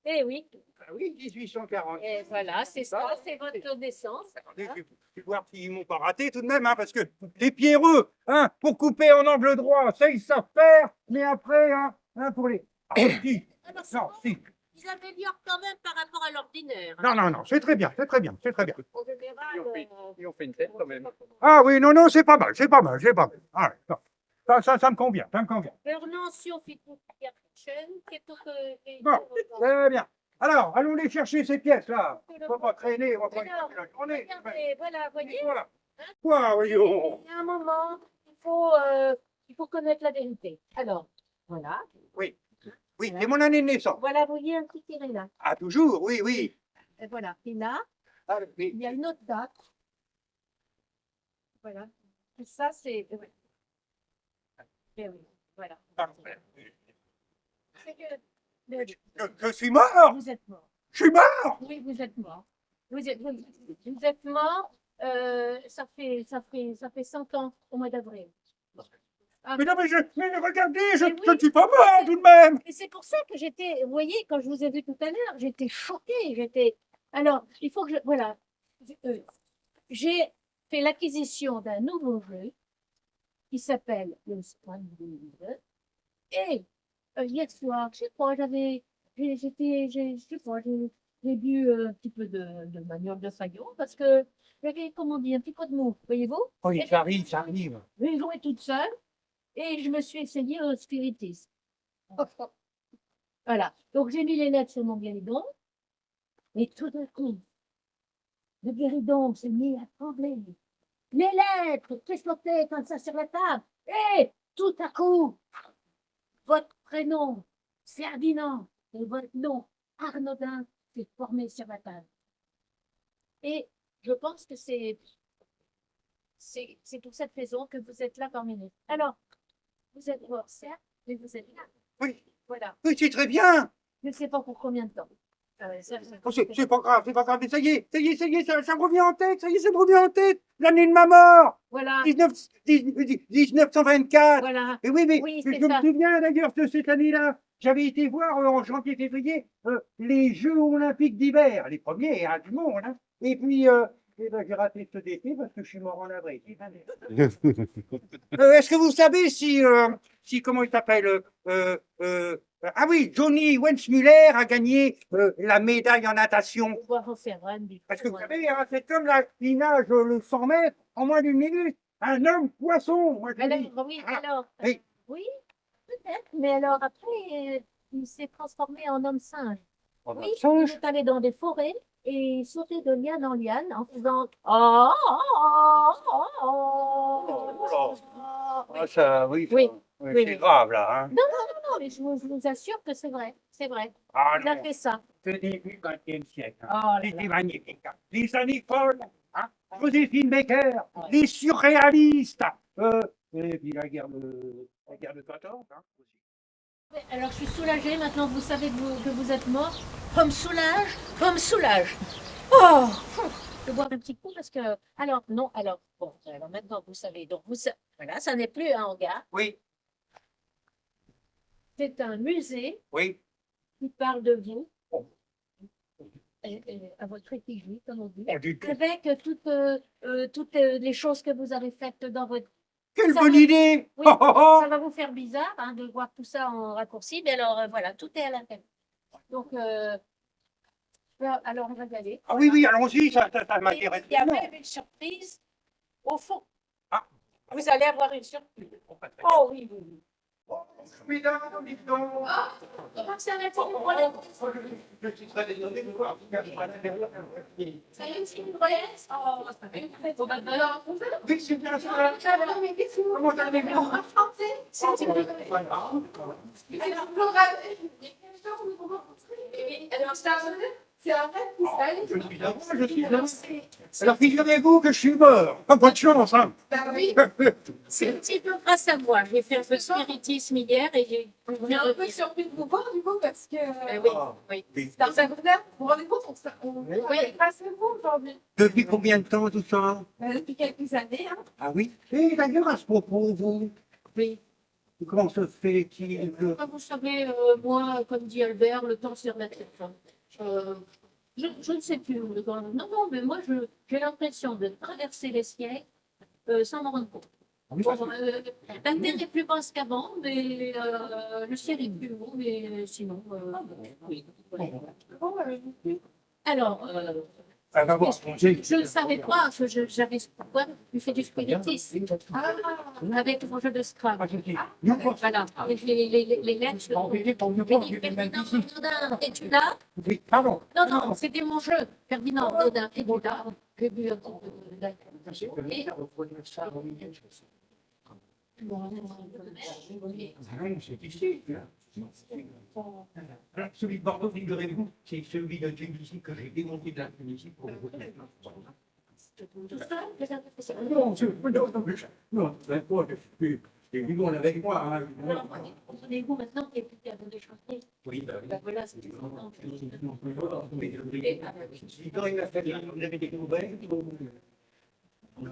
[SPEAKER 3] Eh oui.
[SPEAKER 1] Ah oui, 1840.
[SPEAKER 3] Et voilà, c'est ça, c'est votre naissance.
[SPEAKER 1] Attendez, je vais voir s'ils m'ont pas raté tout de même, hein, parce que les pierreux, hein, pour couper en angle droit, ça ils savent faire, mais après, pour les. Ah, si.
[SPEAKER 3] Alors,
[SPEAKER 1] Non, si.
[SPEAKER 3] ils améliorent quand même par rapport à l'ordinaire.
[SPEAKER 1] Non, c'est très bien.
[SPEAKER 3] En général,
[SPEAKER 4] Ils ont fait une tête quand même.
[SPEAKER 1] Ah oui, non, c'est pas mal. Ah, non. Ça me convient.
[SPEAKER 3] Fernancio Fitoukiachen, qui est au
[SPEAKER 1] Bon, très bien. Alors, allons les chercher ces pièces-là. On va pas traîner, on va pas
[SPEAKER 3] Alors,
[SPEAKER 1] la journée.
[SPEAKER 3] regardez, voilà, voyez,
[SPEAKER 1] Voilà. Quoi, voyons?
[SPEAKER 3] il y a un moment, il faut connaître la vérité. Alors, voilà.
[SPEAKER 1] Oui, c'est mon année de naissance.
[SPEAKER 3] Voilà, vous voyez un petit tiré là.
[SPEAKER 1] Ah, toujours, oui.
[SPEAKER 3] Et voilà. Et là,
[SPEAKER 1] Ah, oui.
[SPEAKER 3] il y a une autre date. Voilà. Et ça, c'est. Ouais. Eh oui, voilà.
[SPEAKER 1] Parfait.
[SPEAKER 3] C'est que
[SPEAKER 1] Je suis mort.
[SPEAKER 3] vous êtes mort.
[SPEAKER 1] Je suis mort.
[SPEAKER 3] Oui, vous êtes mort. Vous êtes mort. Ça fait 100 ans au mois d'avril. Ah,
[SPEAKER 1] Mais non, mais regardez,
[SPEAKER 3] Mais
[SPEAKER 1] je
[SPEAKER 3] oui.
[SPEAKER 1] ne suis pas mort tout de même.
[SPEAKER 3] et c'est pour ça que j'étais, vous voyez, quand je vous ai vu tout à l'heure, j'étais choquée. Alors, il faut que je. Voilà. J'ai fait l'acquisition d'un nouveau jeu qui s'appelle le Stranded. Et hier soir, je sais pas, je sais pas, J'ai bu un petit peu de manioc de Fayot parce que j'avais, comment dire, un petit peu de mou, voyez-vous?
[SPEAKER 1] Oui, j'arrive, j'arrive.
[SPEAKER 3] J'ai joué toute seule et je me suis essayée au spiritisme. Voilà. Donc j'ai mis les lettres sur mon guéridon et tout d'un coup, le guéridon s'est mis à trembler. Les lettres tressautaient comme ça sur la table. Et tout à coup, votre prénom, Ferdinand, et votre nom, Arnaudin, s'est formé sur la table. Et je pense que c'est pour cette raison que vous êtes là parmi nous. Alors, vous êtes mort, certes, mais vous êtes là.
[SPEAKER 1] Oui,
[SPEAKER 3] Voilà.
[SPEAKER 1] oui, c'est très bien.
[SPEAKER 3] Je ne sais pas pour combien de temps.
[SPEAKER 1] Oh, c'est pas grave, c'est pas grave. Mais ça y est, ça y est, ça y est, ça me revient en tête. Ça y est, ça me revient en tête. L'année de ma mort.
[SPEAKER 3] Voilà,
[SPEAKER 1] 1924.
[SPEAKER 3] voilà.
[SPEAKER 1] Et oui, mais
[SPEAKER 3] Oui,
[SPEAKER 1] je
[SPEAKER 3] c'est
[SPEAKER 1] me
[SPEAKER 3] ça.
[SPEAKER 1] souviens d'ailleurs de cette année-là. J'avais été voir en janvier-février les Jeux olympiques d'hiver, les premiers hein, du monde. Hein. Et puis, eh ben, j'ai raté ceux d'été parce que je suis mort en avril. Est-ce que vous savez si comment il s'appelle ah oui, Johnny Wensmuller a gagné la médaille en natation.
[SPEAKER 3] On va refaire un du
[SPEAKER 1] Parce que vous
[SPEAKER 3] coup,
[SPEAKER 1] savez, hein, cet homme-là, il nage le 100 mètres en moins d'une minute. Un homme poisson, moi je dis.
[SPEAKER 3] Alors, oui,
[SPEAKER 1] Ah,
[SPEAKER 3] alors,
[SPEAKER 1] oui.
[SPEAKER 3] oui, peut-être, mais alors après, il s'est transformé en homme singe. Oui, il est allé dans des forêts et sautait de liane en liane en faisant oh, oh, oh, oh, oh.
[SPEAKER 1] Ah, ça, oui,
[SPEAKER 3] Oui,
[SPEAKER 1] oui,
[SPEAKER 3] oui,
[SPEAKER 1] c'est
[SPEAKER 3] oui.
[SPEAKER 1] grave là. Hein.
[SPEAKER 3] Non, mais je vous assure que c'est vrai, c'est vrai.
[SPEAKER 1] Ah
[SPEAKER 3] Il a
[SPEAKER 1] non,
[SPEAKER 3] fait ça.
[SPEAKER 1] ce début du XXe siècle.
[SPEAKER 3] Oh
[SPEAKER 1] Hein.
[SPEAKER 3] là
[SPEAKER 1] C'était
[SPEAKER 3] là.
[SPEAKER 1] magnifique. Hein. Les années folles, hein. Joséphine Baker,
[SPEAKER 3] Ouais.
[SPEAKER 1] les surréalistes. Et puis la guerre de 14. Hein, aussi.
[SPEAKER 3] Ouais, alors je suis soulagée maintenant que vous savez que vous êtes mort. Ça me soulage, ça me soulage. Oh, je vais boire un petit coup parce que. Alors, non, alors, bon, alors maintenant vous savez. Donc, voilà, ça n'est plus un hangar.
[SPEAKER 1] Oui,
[SPEAKER 3] C'est un musée
[SPEAKER 1] oui.
[SPEAKER 3] qui parle de vous,
[SPEAKER 1] Oh.
[SPEAKER 3] à votre effigie, comme on dit,
[SPEAKER 1] Oh, du tout.
[SPEAKER 3] avec toutes les choses que vous avez faites dans votre.
[SPEAKER 1] Quelle
[SPEAKER 3] Ça
[SPEAKER 1] bonne
[SPEAKER 3] va-
[SPEAKER 1] idée!
[SPEAKER 3] Oui,
[SPEAKER 1] Oh, oh, oh.
[SPEAKER 3] ça va vous faire bizarre hein, de voir tout ça en raccourci, mais alors voilà, tout est à l'intérieur. Donc, alors on va y aller.
[SPEAKER 1] Ah oui,
[SPEAKER 3] Voilà.
[SPEAKER 1] oui, allons-y, ça
[SPEAKER 3] Et
[SPEAKER 1] m'intéresse.
[SPEAKER 3] il y a
[SPEAKER 1] vraiment.
[SPEAKER 3] même une surprise au fond.
[SPEAKER 1] Ah.
[SPEAKER 3] Vous allez avoir une surprise. Oh oui, oui, oui.
[SPEAKER 1] Oh, mesdames, dites donc.
[SPEAKER 3] Comment ça va, Tine Brolette?
[SPEAKER 1] Je suis très désolé de voir.
[SPEAKER 3] Ça y est, Tine Brolette? Oh, ça va. Bon, bah, alors, vous allez.
[SPEAKER 1] Oui, c'est bien ça. Comment allez-vous?
[SPEAKER 3] C'est Tine Brolette. Alors, c'est un vrai
[SPEAKER 1] Je suis là, je suis là. Alors figurez-vous que je suis mort. Pas de chance, hein.
[SPEAKER 3] C'est un petit peu grâce à moi. J'ai fait un peu de spiritisme hier et j'ai.
[SPEAKER 5] On est un peu surpris de vous voir du coup parce que
[SPEAKER 3] Oui.
[SPEAKER 5] c'est un secondaire. Vous vous rendez compte, on est passé vous aujourd'hui.
[SPEAKER 1] Depuis combien de temps tout ça?
[SPEAKER 5] Depuis quelques années. Hein.
[SPEAKER 1] Ah oui. Et d'ailleurs, à ce propos, vous,
[SPEAKER 3] Oui.
[SPEAKER 1] comment se fait-il que...
[SPEAKER 3] Comme vous savez, moi, comme dit Albert, le temps se remet. Je ne sais plus. Non, mais moi, j'ai l'impression de traverser les siècles sans m'en rendre compte. Bon, la Terre est plus basse qu'avant, mais le ciel est plus haut, mais sinon, oui.
[SPEAKER 5] Bon,
[SPEAKER 3] Alors,
[SPEAKER 1] Ah, bah, bon,
[SPEAKER 3] je ne savais pas que j'avais pourquoi je fais du spiritisme avec mon jeu de Scrabble. Voilà, avec les lettres. Ferdinand, es-tu là?
[SPEAKER 1] Oui, pardon.
[SPEAKER 3] Non, c'était mon jeu. Ferdinand, Odin, et Odin. J'ai bu un petit peu
[SPEAKER 1] Celui de Bordeaux, figurez-vous, c'est celui de Tunisie que j'ai démonté de la Tunisie pour vous. Non, c'est du monde avec moi. Hein.
[SPEAKER 3] Prenez-vous maintenant et puis avant de chanter.
[SPEAKER 1] Oui,
[SPEAKER 3] Voilà, c'est tout.
[SPEAKER 1] il a fait vous avez des nouvelles?
[SPEAKER 3] Des nouvelles de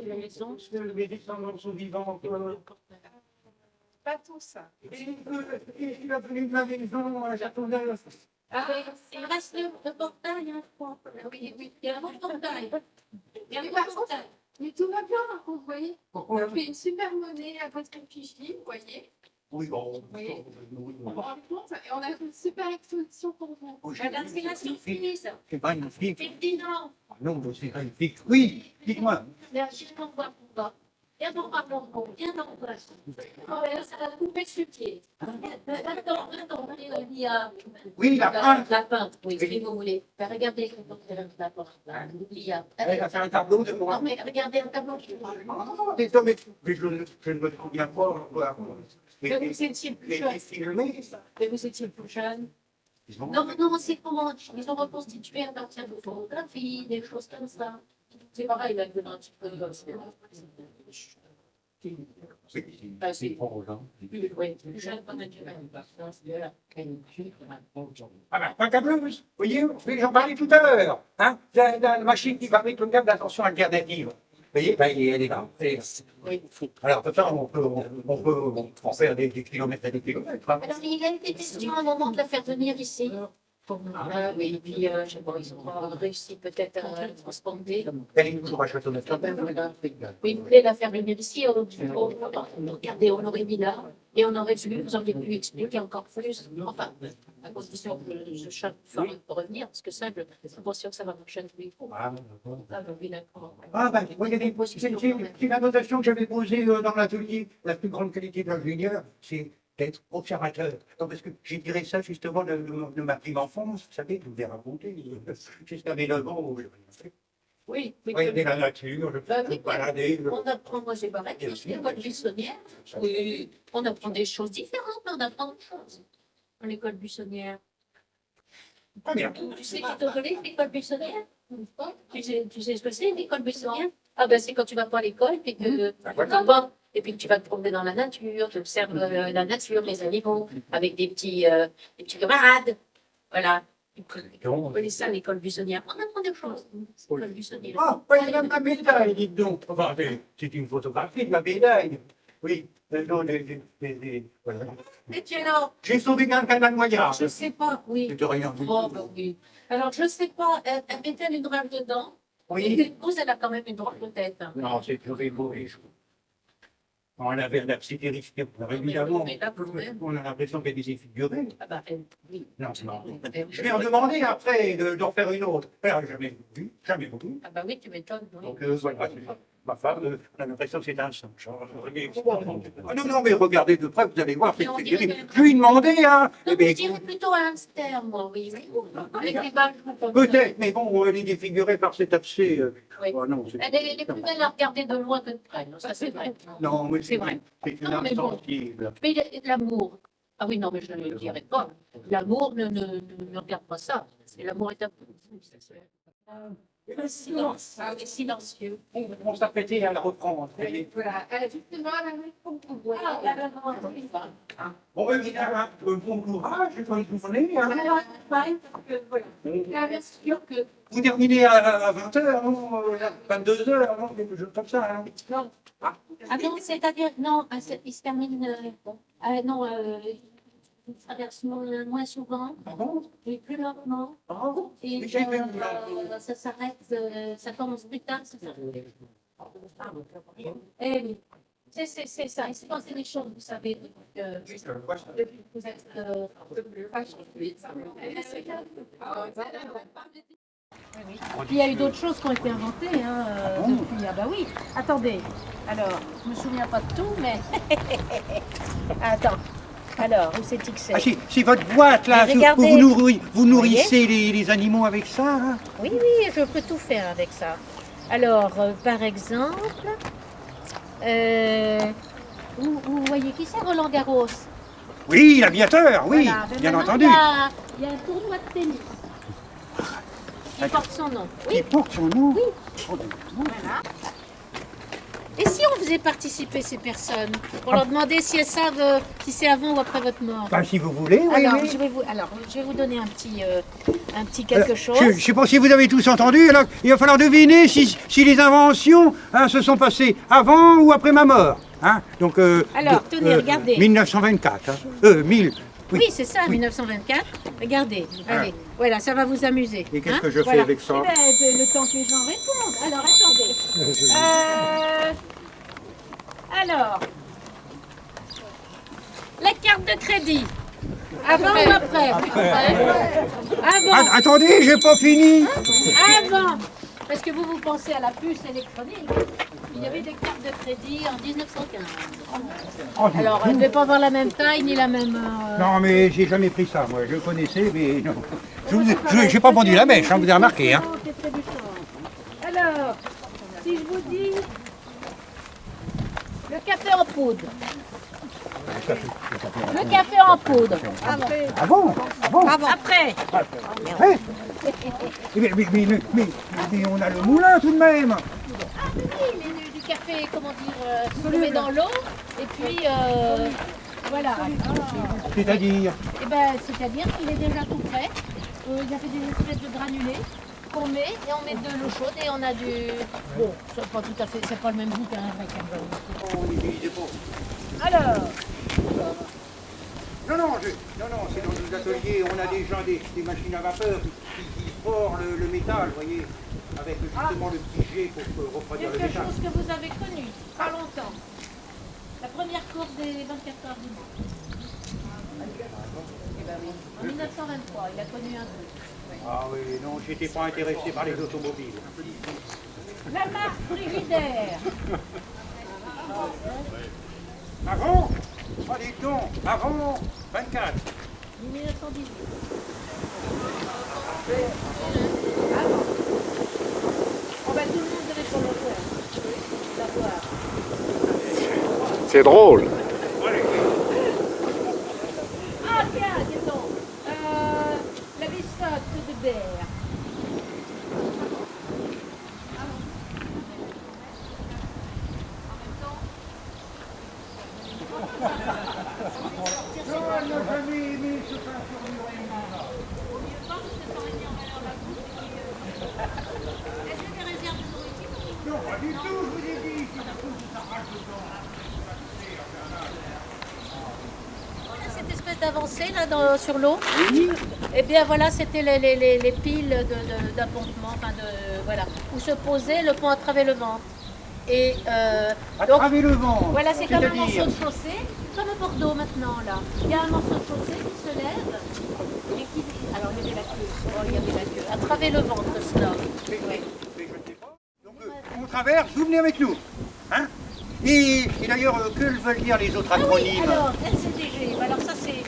[SPEAKER 3] la maison.
[SPEAKER 1] Les descendants sont vivants.
[SPEAKER 5] pas tout ça.
[SPEAKER 1] Et il a venu de la maison, j'attendais.
[SPEAKER 3] Il reste le portail, hein, je crois. Oui, il y a un portail. Il y a un portail.
[SPEAKER 5] Mais tout va bien par contre, vous voyez. On a fait une super monnaie à votre effigie, vous voyez.
[SPEAKER 1] Oui, bon.
[SPEAKER 5] Oui. On va rendre compte, et on a une super exposition pour vous.
[SPEAKER 3] L'inspiration finie, ça.
[SPEAKER 1] C'est pas une fille.
[SPEAKER 3] Effectivement.
[SPEAKER 1] Non, c'est pas une fille. Oui, dites-moi.
[SPEAKER 3] Viens en voir pour toi. Viens en voir pour toi. Viens en voir. Oh, là, ça va couper ce pied. Attends, il y a...
[SPEAKER 1] Oui, la pinte.
[SPEAKER 3] La pinte, oui, si vous voulez. Ben, regardez la pinte. Il y a...
[SPEAKER 1] Elle a fait un tableau de moi.
[SPEAKER 3] Non, mais regardez un tableau.
[SPEAKER 1] Désolé, mais je ne me souviens pas.
[SPEAKER 3] Mais vous étiez plus jeune.
[SPEAKER 1] filmé.
[SPEAKER 3] Mais vous étiez plus jeune. Non, non, c'est comment ils ont reconstitué à partir de photographies, des choses comme ça. C'est pareil, là, un petit peu. Ah, c'est oui, plus jeune, pas naturel.
[SPEAKER 1] Ah ben, pas câbleuse. Vous voyez, j'en parlais tout à l'heure. Hein, la machine qui fabrique le câble d'attention alternative. Vous voyez, ben, elle est là.
[SPEAKER 3] Oui.
[SPEAKER 1] Alors, de ça, on peut en faire des kilomètres et des kilomètres. Hein.
[SPEAKER 3] Alors, il a été question à un moment de la faire venir ici. Oui, et puis, je sais pas, ils ont réussi peut-être à la transporter.
[SPEAKER 1] Elle est toujours à Châteauneuf.
[SPEAKER 3] Ah ben voilà. Oui, vous voulez la faire venir ici, regardez, on aurait mis là, et on aurait pu, vous auriez pu expliquer encore plus. Enfin, à condition que je cherche pour revenir, parce que ça, je suis pas sûre que ça va marcher tous les coups.
[SPEAKER 1] Ah, d'accord.
[SPEAKER 3] Ah, ben oui, d'accord.
[SPEAKER 1] Ah, ben, regardez, c'est la notation que j'avais posée dans l'atelier. La plus grande qualité d'un junior, c'est d'être observateur. Non, parce que j'ai tiré ça justement de ma prime enfance, vous savez, je vous l'ai raconté, jusqu'à mes 9 ans, où je
[SPEAKER 3] Oui, oui.
[SPEAKER 1] regardais la nature, je
[SPEAKER 3] Ben
[SPEAKER 1] me
[SPEAKER 3] oui,
[SPEAKER 1] baladais.
[SPEAKER 3] on apprend, moi j'ai pareil, l'école buissonnière. Oui, on apprend des choses différentes, mais on apprend des choses. À l'école buissonnière.
[SPEAKER 1] Très bien.
[SPEAKER 3] Tu sais qui te relève l'école buissonnière? Tu sais ce que c'est l'école buissonnière? Ah ben c'est quand tu vas pas à l'école et que tu vas et puis que tu vas te promener dans la nature, tu observes la nature, les animaux, avec des petits camarades. Voilà. On connaît ça l'école buissonnière. On apprend des choses. L'école buissonnière.
[SPEAKER 1] Ah, oui, il y a ma médaille, dites donc. Enfin, c'est une photographie de ma médaille. Oui, non, voilà.
[SPEAKER 3] Et tu alors,
[SPEAKER 1] J'ai sauvé quelqu'un d'un noyade.
[SPEAKER 3] je sais pas, oui.
[SPEAKER 1] C'est de rien.
[SPEAKER 3] Oh, ben oui. Alors, je sais pas, elle met-elle une drôle de dents?
[SPEAKER 1] Oui.
[SPEAKER 3] L'épouse, elle a quand même une drôle de tête.
[SPEAKER 1] Non, c'est terrible. On avait la psychérifie, évidemment.
[SPEAKER 3] Mais là, quand même.
[SPEAKER 1] On a l'impression qu'elle est défigurée.
[SPEAKER 3] Ah bah, oui.
[SPEAKER 1] Non, non.
[SPEAKER 3] Eh
[SPEAKER 1] Je vais en demander après d'en faire une autre. Elle n'a jamais voulu, jamais voulu.
[SPEAKER 3] Ah bah oui, tu m'étonnes. Oui.
[SPEAKER 1] Donc, voilà, ma femme, on a l'impression que c'est un singe. Ah non, non, mais regardez de près, vous allez voir, c'est terrible. Je lui ai demandé, hein.
[SPEAKER 3] Non,
[SPEAKER 1] Eh
[SPEAKER 3] mais
[SPEAKER 1] bien,
[SPEAKER 3] je dirais plutôt un hamster, moi, oui. Avec les balles,
[SPEAKER 1] peut-être, mais bon, elle est défigurée par cet abcès.
[SPEAKER 3] Oui.
[SPEAKER 1] Oh, non,
[SPEAKER 3] Elle est plus belle à regarder de loin que de près, non, ça c'est vrai.
[SPEAKER 1] non, mais
[SPEAKER 3] C'est vrai.
[SPEAKER 1] c'est une
[SPEAKER 3] Non,
[SPEAKER 1] âme
[SPEAKER 3] mais bon.
[SPEAKER 1] sensible.
[SPEAKER 3] Mais l'amour. Ah oui, non, mais je ne le dirais pas. L'amour ne regarde pas ça. C'est l'amour est un peu. Le silence, est silencieux.
[SPEAKER 1] On s'apprêtait à la reprendre.
[SPEAKER 5] Voilà, justement, la même pour vous.
[SPEAKER 3] Ah, là, là, non, oui, bah.
[SPEAKER 1] Bon, évidemment, bon courage, bonne journée. Hein.
[SPEAKER 5] Bien sûr que
[SPEAKER 1] Vous terminez à 20h, non 22h, non quelque chose comme ça. Hein.
[SPEAKER 3] Non. Ah non, c'est-à-dire, non, il se termine. Non, il traverse moins souvent,
[SPEAKER 1] Ah bon?
[SPEAKER 3] et plus lentement.
[SPEAKER 1] Ah,
[SPEAKER 3] Et
[SPEAKER 1] mais j'ai fait
[SPEAKER 3] ça s'arrête, ça commence plus tard, ça s'arrête. Eh oui, c'est ça, il s'est passé des choses, vous savez, depuis que vous êtes. Il y a eu d'autres choses qui ont été inventées depuis. Ah bah oui. Attendez. Alors, je me souviens pas de tout, mais. Attends. Alors, où c'est-il que c'est?
[SPEAKER 1] Ah, c'est votre boîte là,
[SPEAKER 3] Mais
[SPEAKER 1] où
[SPEAKER 3] regardez.
[SPEAKER 1] vous nourrissez les animaux avec ça. Hein.
[SPEAKER 3] Oui, oui, je peux tout faire avec ça. Alors, par exemple, vous voyez qui c'est, Roland Garros?
[SPEAKER 1] Oui, l'aviateur, oui,
[SPEAKER 3] Voilà, ben
[SPEAKER 1] bien
[SPEAKER 3] maintenant,
[SPEAKER 1] entendu.
[SPEAKER 3] Il y a un tournoi de tennis. Il porte son nom. Oui,
[SPEAKER 1] Il porte son nom.
[SPEAKER 3] Oui.
[SPEAKER 1] Oh, ben,
[SPEAKER 3] voilà. Et si on faisait participer ces personnes pour leur demander si elles savent si c'est avant ou après votre mort?
[SPEAKER 1] ben, si vous voulez, oui.
[SPEAKER 3] Alors,
[SPEAKER 1] oui.
[SPEAKER 3] je vais vous donner un petit quelque chose.
[SPEAKER 1] Je ne sais pas si vous avez tous entendu, alors il va falloir deviner si les inventions se sont passées avant ou après ma mort. Hein. Donc,
[SPEAKER 3] Alors, tenez, regardez.
[SPEAKER 1] 1924. Hein. 1000.
[SPEAKER 3] Oui, c'est ça, 1924. Regardez, allez, voilà, ça va vous amuser.
[SPEAKER 1] Et qu'est-ce
[SPEAKER 3] hein,
[SPEAKER 1] que je fais
[SPEAKER 3] voilà.
[SPEAKER 1] avec ça?
[SPEAKER 3] Eh ben, le temps que les gens répondent. Alors, attendez. Alors, La carte de crédit. Avant ou après? Avant.
[SPEAKER 1] Attendez, j'ai pas fini.
[SPEAKER 3] Avant. Parce que vous pensez à la puce électronique. Il y avait des cartes de crédit en 1915. Alors, elle ne devait pas avoir la même taille ni la même...
[SPEAKER 1] Non, mais j'ai jamais pris ça, moi. Je connaissais, mais non. Je n'ai pas vendu la mèche, hein, vous avez remarqué. Hein.
[SPEAKER 3] Alors, si je vous dis le café en poudre. Le café en poudre.
[SPEAKER 1] Avant.
[SPEAKER 3] Après.
[SPEAKER 1] Après. Mais on a le moulin tout de même.
[SPEAKER 3] Ah oui, mais du café, comment dire, on le met dans l'eau et puis voilà.
[SPEAKER 1] C'est-à-dire
[SPEAKER 3] Et ben, c'est-à-dire qu'il est déjà tout prêt. Il y avait des espèces de granulés qu'on met et on met de l'eau chaude et on a du. Bon, c'est pas tout à fait, c'est pas le même goût qu'un vrai café.
[SPEAKER 1] on n'utilisait pas.
[SPEAKER 3] Alors,
[SPEAKER 1] Non, c'est dans nos ateliers, on a déjà des machines à vapeur qui forent le métal, vous voyez, avec justement le petit jet pour refroidir le
[SPEAKER 3] quelque
[SPEAKER 1] métal.
[SPEAKER 3] chose que vous avez connu, pas longtemps. La première course des 24 heures du Mans. Eh ben oui. En 1923, il a connu un truc.
[SPEAKER 1] Ah oui, non, j'étais pas intéressé par les automobiles.
[SPEAKER 3] La marque Frigidaire.
[SPEAKER 1] Avant dites donc, avant 24.
[SPEAKER 3] 1918. Oh ben, tout le monde devait sur le faire. Savoir.
[SPEAKER 4] C'est drôle.
[SPEAKER 3] Ah tiens, dis donc. La biscotte de Berre. Cette espèce d'avancée là sur l'eau. Et bien voilà, c'était les piles d'appontement, enfin voilà, où se posait le pont à travers le ventre. Et
[SPEAKER 1] À
[SPEAKER 3] donc
[SPEAKER 1] travers le vent.
[SPEAKER 3] voilà, c'est comme un morceau
[SPEAKER 1] c'est-à-dire
[SPEAKER 3] de chaussée, comme à Bordeaux maintenant là. Il y a un morceau de chaussée qui se lève et qui. Alors il y avait la queue. Oh, il y avait la queue. À travers le ventre, cela. Oui.
[SPEAKER 1] Mais je ne sais pas. Donc on traverse, vous venez avec nous. Hein et d'ailleurs, que veulent dire les autres
[SPEAKER 3] Ah oui,
[SPEAKER 1] acronymes?
[SPEAKER 3] alors, LCDG, alors ça c'est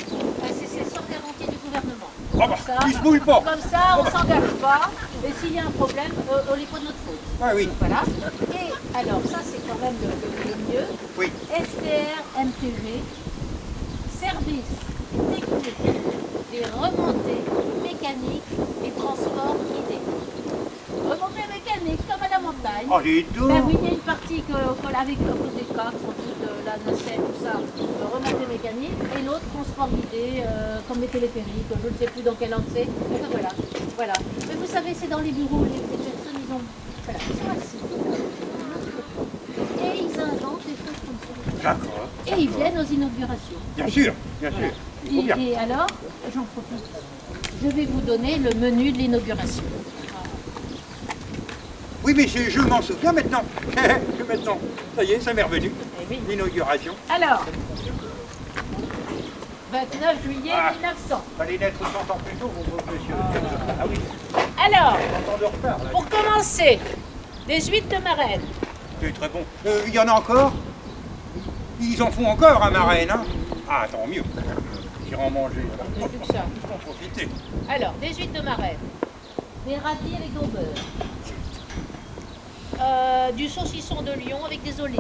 [SPEAKER 3] sans garantie du gouvernement.
[SPEAKER 1] Oh bah, ils se mouillent pas.
[SPEAKER 3] Comme ça, on ne s'engage pas, et s'il y a un problème, on n'est pas de notre faute.
[SPEAKER 1] Ah oui,
[SPEAKER 3] Voilà. Et alors, ça c'est quand même le mieux.
[SPEAKER 1] oui.
[SPEAKER 3] STR MTG, service technique des remontées mécaniques et transports guidés. Remontées mécaniques comme à la montagne.
[SPEAKER 1] Oh, les deux.
[SPEAKER 3] Ben oui, il y a une partie avec à cause des coques, sans doute la nacelle, tout ça, remontée mécanique, et l'autre transport guidé, comme les téléphériques, je ne sais plus dans quel angle c'est. Enfin voilà. Mais vous savez, c'est dans les bureaux, les personnes, ils sont assis. Et ils inventent des choses comme ça.
[SPEAKER 1] D'accord.
[SPEAKER 3] Et ils viennent aux inaugurations.
[SPEAKER 1] Bien sûr, bien sûr. Il faut bien.
[SPEAKER 3] Et alors, j'en profite. Je vais vous donner le menu de l'inauguration.
[SPEAKER 1] Oui, mais je m'en souviens maintenant. Maintenant, ça y est, ça m'est revenu.
[SPEAKER 3] Eh oui.
[SPEAKER 1] L'inauguration.
[SPEAKER 3] Alors, 29 juillet 1900.
[SPEAKER 1] Fallait naître 100 ans plus tôt, mon monsieur. Ah oui,
[SPEAKER 3] Alors,
[SPEAKER 1] on de retard, là.
[SPEAKER 3] pour commencer, des huîtres de marraine.
[SPEAKER 1] C'est très bon. Il y en a encore? Ils en font encore, à Marraine, hein? Ah, tant mieux. J'irai en manger.
[SPEAKER 3] J'ai vu que ça.
[SPEAKER 1] Faut en profiter.
[SPEAKER 3] Alors, des huîtres de marraine, des radis avec au beurre, du saucisson de Lyon avec des olives,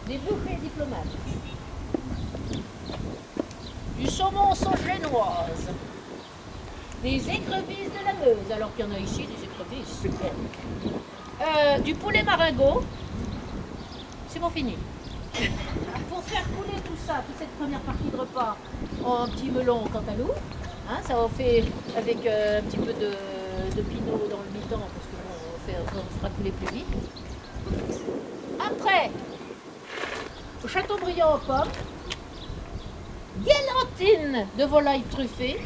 [SPEAKER 3] des bouchées diplomates, du saumon sauce génoise, des écrevisses de la Meuse, alors qu'il y en a ici des écrevisses. Du poulet maringot, c'est bon fini. Pour faire couler tout ça, toute cette première partie de repas, en petit melon au cantaloupe, hein, ça on fait avec un petit peu de pinot dans le mi-temps parce que bon, on fera couler plus vite. Après, au Châteaubriand aux pommes, guélatine de volaille truffée,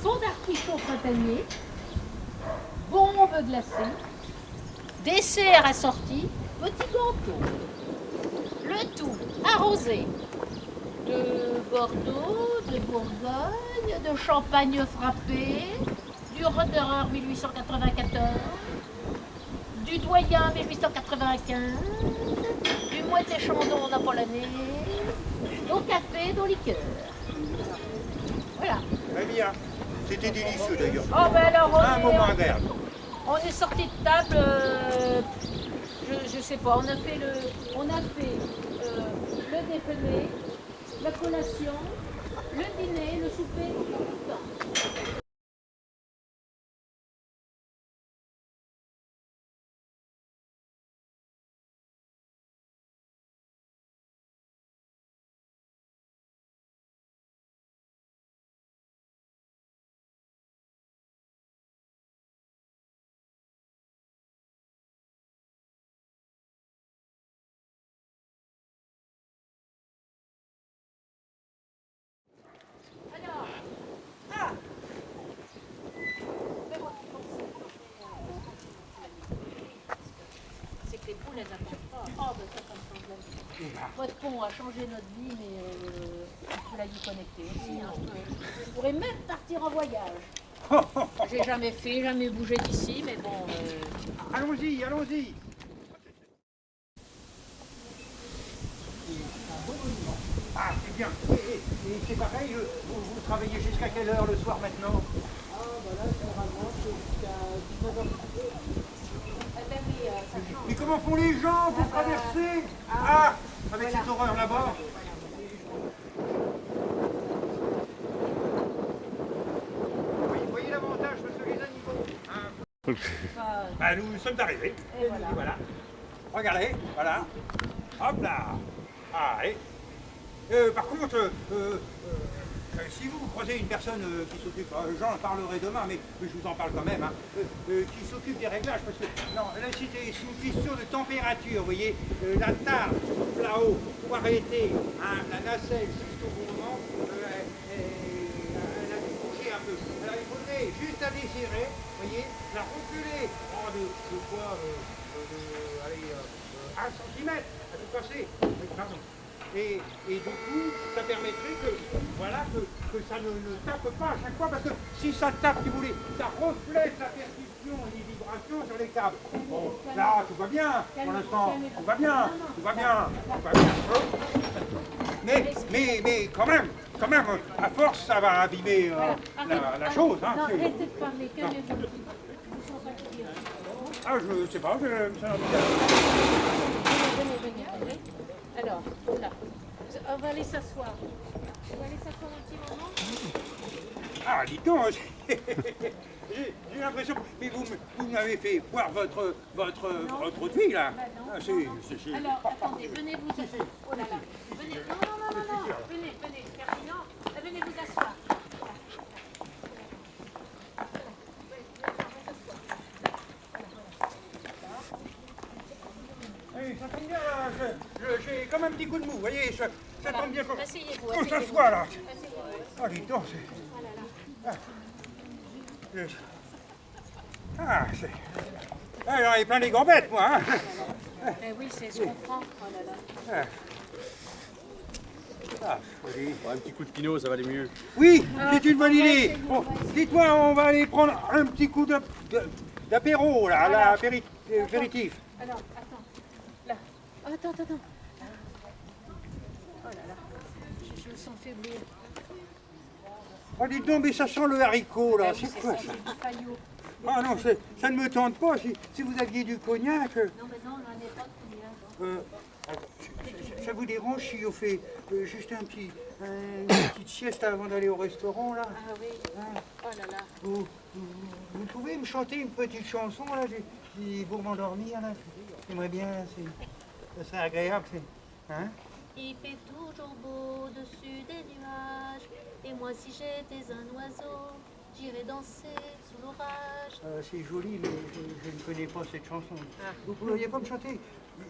[SPEAKER 3] fond d'artichaut printanier, bombe glacée, dessert assorti, petit gâteau. Le tout, arrosé. De Bordeaux, de Bourgogne, de Champagne frappé, du Roderer 1894, du Doyen 1895, du Moët et Chandon napoléonais, au café, au liqueur. Voilà.
[SPEAKER 1] Très bien. C'était délicieux d'ailleurs.
[SPEAKER 3] Oh ben alors
[SPEAKER 1] Un moment agréable.
[SPEAKER 3] on est sorti de table, je sais pas, on a fait le déjeuner, la collation, le dîner, le souper, tout le temps. C'est que les poules, elles n'attendent pas. Oh, ben ça me change la vie. Votre pont a changé notre vie, mais il faut la vie connectée aussi. Hein. Je pourrais même partir en voyage. J'ai jamais fait, jamais bougé d'ici, mais bon.
[SPEAKER 1] Allons-y, allons-y. Ah, c'est bien. Et c'est pareil, vous travaillez jusqu'à quelle heure le soir maintenant?
[SPEAKER 2] Ah, bah là, généralement, c'est jusqu'à 19h.
[SPEAKER 3] Eh ben oui, ça change.
[SPEAKER 1] Mais comment font les gens pour traverser? Ah, avec cette horreur là-bas. Oui, voyez l'avantage, parce que les animaux... hein, bah, nous sommes arrivés.
[SPEAKER 3] Et voilà.
[SPEAKER 1] Et voilà. Regardez, voilà. Hop là. Allez. Par contre, si vous croisez une personne qui s'occupe, j'en parlerai demain, mais je vous en parle quand même, hein, qui s'occupe des réglages, parce que non, là c'est une question de température, vous voyez, la tarte là-haut, pour arrêter, hein, la nacelle juste au bon moment, elle a dû bouger un peu. Alors il faudrait juste la desserrer, vous voyez, la reculer, de quoi, allez, 1 cm, à tout passer. Pardon. Et du coup, ça permettrait que, voilà, que ça ne tape pas à chaque fois, parce que si ça tape, si vous voulez, ça reflète la percussion et les vibrations sur les câbles. Bon, là, tout va bien, pour l'instant, tout va bien, tout va bien, tout va bien. Mais quand même, à force, ça va abîmer la chose. Hein,
[SPEAKER 3] Non, arrêtez de parler, calmez-vous.
[SPEAKER 1] Ah, je sais pas,
[SPEAKER 3] Venez. Alors, là, on va aller s'asseoir. On va aller s'asseoir un petit moment.
[SPEAKER 1] Ah, dis donc, j'ai l'impression, mais vous m'avez fait boire votre eau de vie, là.
[SPEAKER 3] Bah non,
[SPEAKER 1] Ah,
[SPEAKER 3] non. Alors, attendez, venez vous asseoir. Oh là là. Venez, non. Venez, Ferdinand. Venez vous asseoir.
[SPEAKER 1] Oui, ça tombe bien, là, j'ai comme un petit coup de mou, vous voyez, ça tombe bien qu'on
[SPEAKER 3] Asseyez-vous.
[SPEAKER 1] s'assoit, là.
[SPEAKER 3] Asseyez-vous.
[SPEAKER 1] Ah, dis donc, c'est... Ah, c'est... Ah, j'en ai plein les gambettes, moi, hein.
[SPEAKER 3] Eh oui, c'est ce qu'on prend. Oh là là.
[SPEAKER 1] Ah, joli.
[SPEAKER 6] Un petit coup de pinot, ça va aller mieux.
[SPEAKER 1] Oui, c'est une bonne idée. Bon, dites-moi, on va aller prendre un petit coup d'apéro, là, l'apéritif.
[SPEAKER 3] Alors, attends. Là. Attends. Oh là là. Je le sens faiblir.
[SPEAKER 1] Oh, dites donc, mais ça sent le haricot, là.
[SPEAKER 3] Oui,
[SPEAKER 1] C'est quoi, ça?
[SPEAKER 3] du faillot.
[SPEAKER 1] Ah non, ça ne me tente pas. Si vous aviez du cognac...
[SPEAKER 3] Non, mais non, on n'en est pas de cognac.
[SPEAKER 1] Ça vous dérange si on fait juste une petite sieste avant d'aller au restaurant, là?
[SPEAKER 3] Ah oui. Oh là là.
[SPEAKER 1] Vous pouvez me chanter une petite chanson, là, pour m'endormir, là? J'aimerais bien, ça serait agréable, hein?
[SPEAKER 7] Il fait toujours beau au-dessus des nuages, et moi si j'étais un oiseau, j'irais danser sous l'orage.
[SPEAKER 1] C'est joli, mais je ne connais pas cette chanson.
[SPEAKER 3] Ah.
[SPEAKER 1] Vous ne pourriez pas me chanter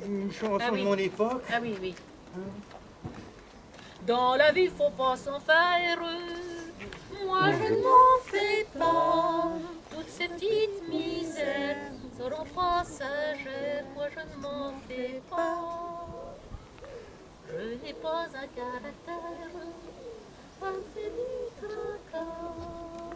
[SPEAKER 1] une chanson
[SPEAKER 3] Ah oui.
[SPEAKER 1] de mon époque?
[SPEAKER 3] Ah oui. Dans la vie, faut pas s'en faire. Moi, je ne m'en fais pas.
[SPEAKER 7] Toutes ces petites misères seront passagères, moi je ne m'en fais pas. dépose un caractère infinit encore.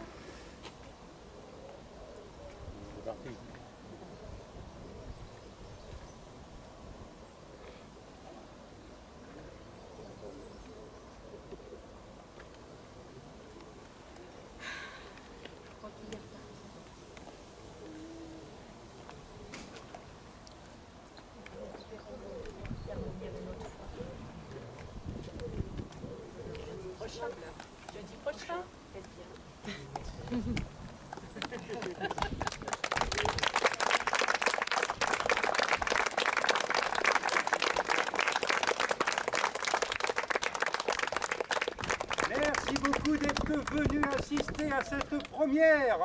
[SPEAKER 5] Jeudi prochain.
[SPEAKER 1] Merci beaucoup d'être venu assister à cette première,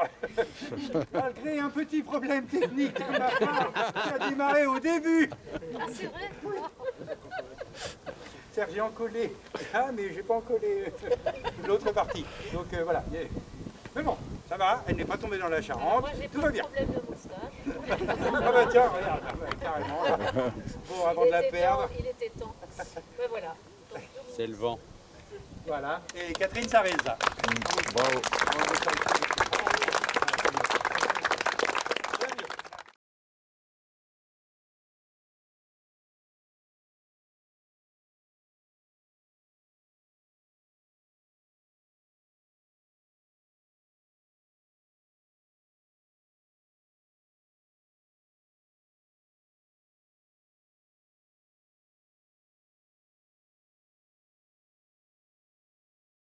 [SPEAKER 1] malgré un petit problème technique de ma part qui a démarré au début.
[SPEAKER 7] Ah, c'est vrai?
[SPEAKER 1] Sergent collé, ah mais j'ai pas collé l'autre partie. Donc voilà. Mais bon, ça va, elle n'est pas tombée dans la Charente,
[SPEAKER 7] Moi, j'ai
[SPEAKER 1] tout
[SPEAKER 7] pas
[SPEAKER 1] va
[SPEAKER 7] de
[SPEAKER 1] bien.
[SPEAKER 7] problème de moustache.
[SPEAKER 1] Ah bah tiens, regarde, carrément. Bon, avant de la perdre,
[SPEAKER 7] Il était temps. Ben voilà.
[SPEAKER 4] C'est le vent.
[SPEAKER 1] voilà. Et Catherine Sareza.
[SPEAKER 4] Bravo.
[SPEAKER 1] Bravo.